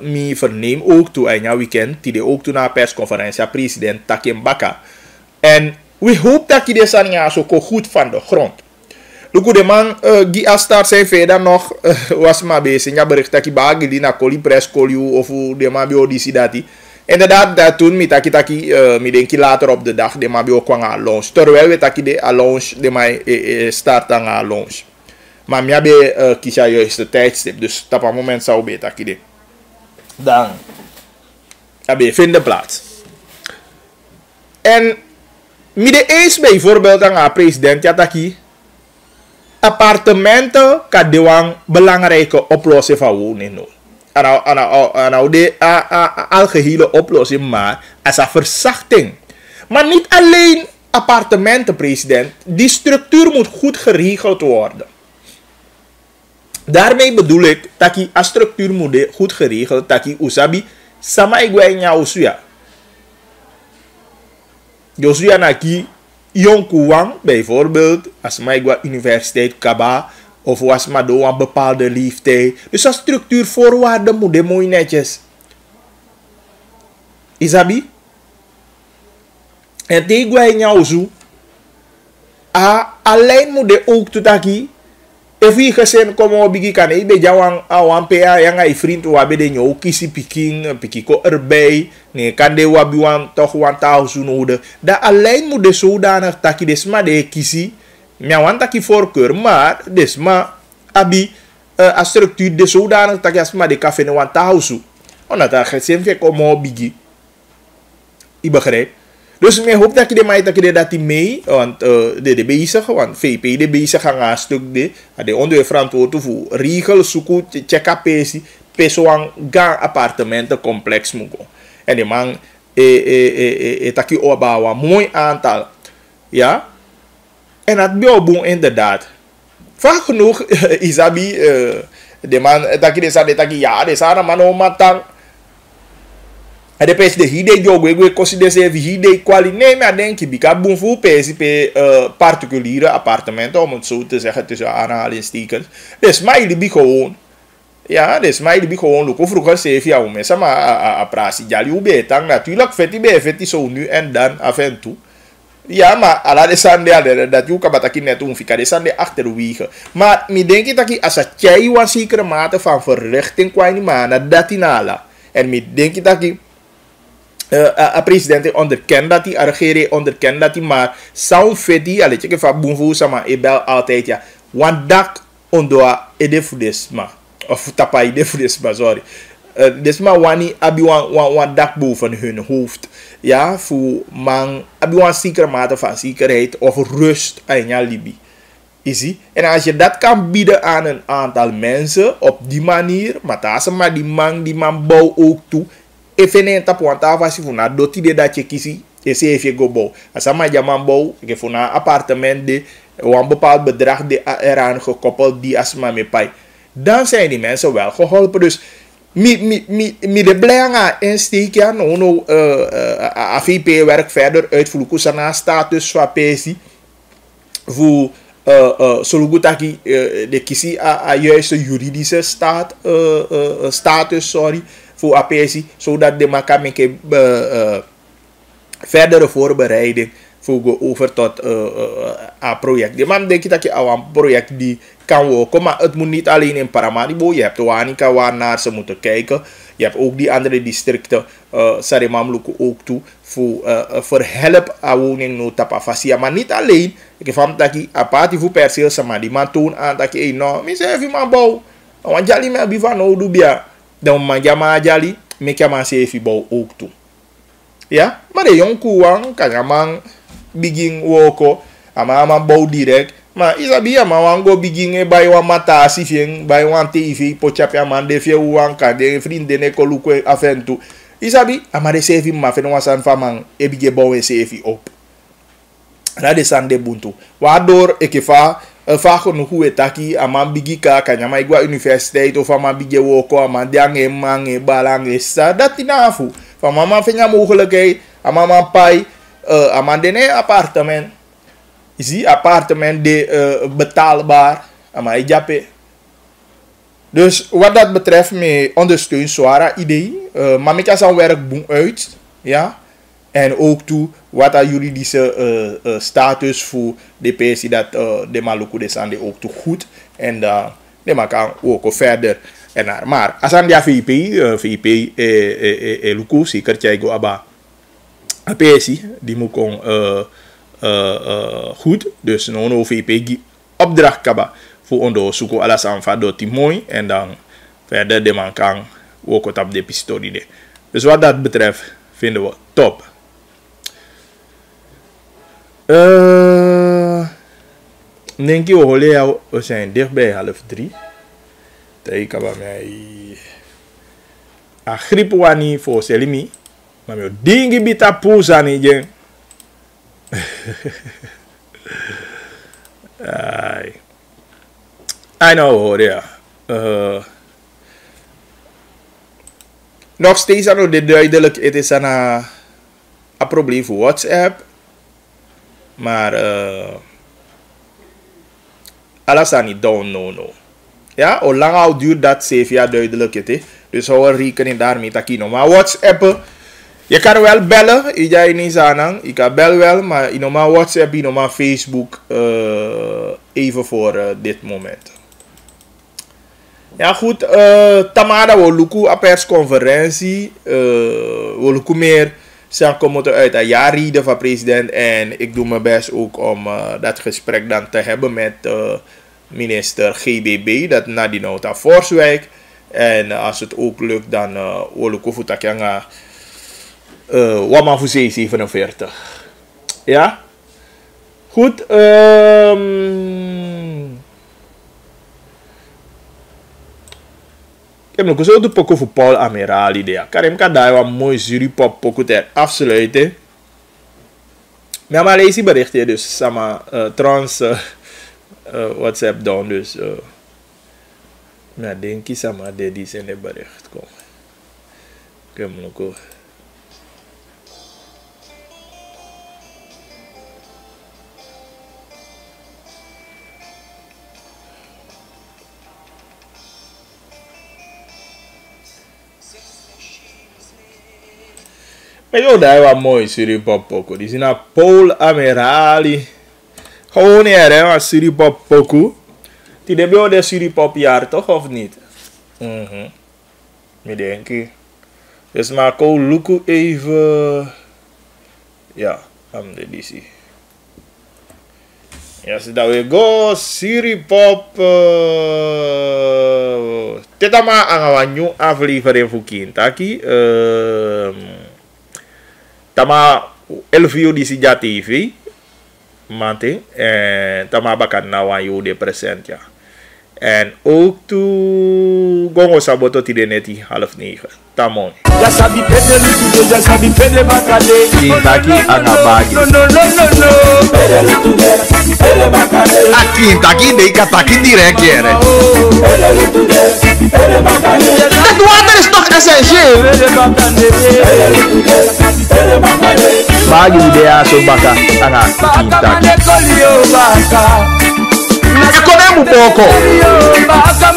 mi verneem ook toe in jouw weekend, die ook toe naar persconferentie president Takim Baka. En we hopen dat die zo goed van de grond. Luku de man, gi astar zijn verder nog, was maar bezig. Ja, bericht dat je bagi die na koli press koli of de man bij auditie dati. Inderdaad, dat toen, mi denk je later op de dag, de man bij ook kwam aan launch. Terwijl we taki de launch, de man start aan launch. Maar mi habe kies ja juist de tijdstip, dus op een moment zou be taki de. Dan, habe vinden plaats. En mi de eens bijvoorbeeld aan president ja taki. Appartementen kan de wang belangrijke oplossing van wonen. En de algehele oplossing, maar als een verzachting. Maar niet alleen appartementen, president. Die structuur moet goed geregeld worden. Daarmee bedoel ik dat die structuur moet goed geregeld, dat die usabi sama igwenya usuya. Josuya naki Yonkuwang bijvoorbeeld, als maar universiteit Kaba, of was maar door een bepaalde leeftijd. Dus een structuurvoorwaarden moet je mooi netjes. Isabi? En tegen wij jou zo, alleen moet je ook toetaki. If je gezin komen op bigi kan, je jawang awan pea yang ai vriend wabe de nyo kisi pikiko erbij. Nee, kan de wabi wan toch 1000 nodig. Dat alleen moet de zodanig taki desma de kisi. Mia wan taki voorkeur, maar desma abi a structuur de zodanig taki asma de café ne 1000. Omdat er gezin vek komen op bigi. Je begrijpt? Dus ik hoop dat je de mij dat die mee, want de bezig, want VP de bezig gaan een stuk de onder verantwoordelijk voor regels zoeken, check-up pesoang gang appartementencomplex mogen. En die man taki opbouwen, mooi aantal, ja. En dat bouwen inderdaad. Vaak genoeg Isabi, de man taki ja, de sana man om matang. En de pers de hide jogo we consider se hide kwali nee maar denk je bika boom voor pers pe particuliere appartementen om het zo te zeggen tussen aanhalingstekens. Dus mij die gewoon ja, dus mij die gewoon look vroeger se via om mensen maar a prasi jali ube tang natuurlijk feti zo nu en dan af en toe. Ja, maar ala de sande dat je kan bataki net onfika de sande achterwege. Maar mi denk je dat je als a chai een zekere mate van verrichting kwani maar dat inala. En mi denk je dat je president onderkent dat hij, regering onderkent dat hij, maar sound fedi, alle checken van boemvoer, sama, bel altijd ja, want dak ondoa edefudesma, of tapa edefudesma, sorry. Desma wani abi wan dak boven hun hoofd, ja, voor man, abi wan zekere mate van zekerheid of rust aan je libi. Zie? En als je dat kan bieden aan een aantal mensen op die manier, maar die man bouw ook toe. Even tap want avasi funa doti de dat je kisi ese if je go bouw. Asama jaman bouw, ik heb funa appartement de een bepaald bedrag de eraan gekoppeld die asma me pai. Dan zijn die mensen wel geholpen. Dus mi de blanga insteek ja no AVP werk verder uitvloeken sana status van PC voor solugutaki de kisi a juiste juridische status sorry voor APC, zodat de makameke verdere voorbereiding voor over tot een project. De man denkt dat je al een project die kan werken, maar het moet niet alleen in Paramaribo. Je hebt de Wanika waarnaar ze moeten kijken. Je hebt ook die andere districten, Sarimamluku ook toe, voor help aan woningnota fasia. Maar niet alleen. Ik heb dat je apart voor perceel, maar die man toont aan dat je nou, misschien even man bouw. Want jali me abi van nou doe bia. Dan man jama jali, me kama se fi bouw ook toe. Ja, maar de jong kuwang kan je man begin woko, ama man bouw direct. Maar isabi ya man wan go begin bij wan matasi fien, bij wan TV, pochap ya man de fie wan kan de vrienden ne kolukwe af en toe. Isabi, ama de se fi ma fen wan san faman e bige bouw en se fi op. Dat is aan de buntu. Waardoor ik vaak genoeg hoe taki aman bigika kanya ma igwa universiteit of aman bigje woko aman diange mange balange sa dat inafu. Van mama vinya mogelijkheid aman pai aman dene appartement. Zie appartement de betaalbaar aman ijape. Dus wat dat betreft me ondersteun zware idee. Maar ik kan zijn werk boem uit. Ja. En ook toe, wat een juridische status voor de pensie dat de Maluku is aan de ook toe goed. En dan kan ook verder. Maar als aan de VP Luku, zeker Tjaigo Abba, een pensie, die moet gewoon goed. Dus no VP opdracht kaba voor onderzoeken alles aan van dat die mooi. En dan verder de man kan ook wat op de pistolie. Dus wat dat betreft vinden we top. Denk je we zijn dichtbij 2:30. Ik heb mij een griep wani voor Selimi. Maar mijn dingen bita poesa niet. I know hoor ja. Nog steeds aan dit duidelijk. Het is een probleem voor WhatsApp. Maar alles aan niet down no. Ja, hoe lang al duurt dat 7 jaar duidelijk het. Dus hou rekening daarmee takino. Maar WhatsApp, je kan wel bellen. Je kan bellen wel, maar je normaal WhatsApp, je normaal Facebook even voor dit moment. Ja goed, Tamada we luku a persconferentie. We luku meer zijn komen uit een jaarreden van president. En ik doe mijn best ook om dat gesprek dan te hebben met minister GBB, dat Nadinouta Forswijk. En als het ook lukt, dan we luku futakanga Wama Fusee 47. Ja? Goed, ik heb nog zo de poco voor Paul Amirali. Ik kan daar een mooi jurypop poco ter afsluiten. Maar maar lees die berichtje dus sama trans WhatsApp down dus. Maar denk je sama die zijn de bericht kom. Ik heb nog. Maar joh, dat is wel mooi, Suripop Poco. Die zijn naar Paul Amirali. Gewoon hier, hè, maar Suripop Poco. Die hebben ook de Suripop jaar, toch, of niet? Ik denk. Dus maar ik luku even. Ja, I'm the DC. Ja, so that we go, Suripop. Teta maar aan een nieuwe aflevering voor Kintaki. Tama Elvio di Sija TV mate en tama bakan na wan yo de present ja. En ook toe gongo saboto ti deneti 8:30. Tamon. Ya sabi pede lutude, ya sabi pede bakale. Kintaki angabagi. No. Pede lutude, pede bakale. A Kintaki dei kataki direct yere. Pede lutude, pede bakale. Dat water is toch essentieel. Pede bakale. Pede lutude, pede bakale. Bagi idea so baka anga Kintaki. Baka kolio baka. E come un poco. Baka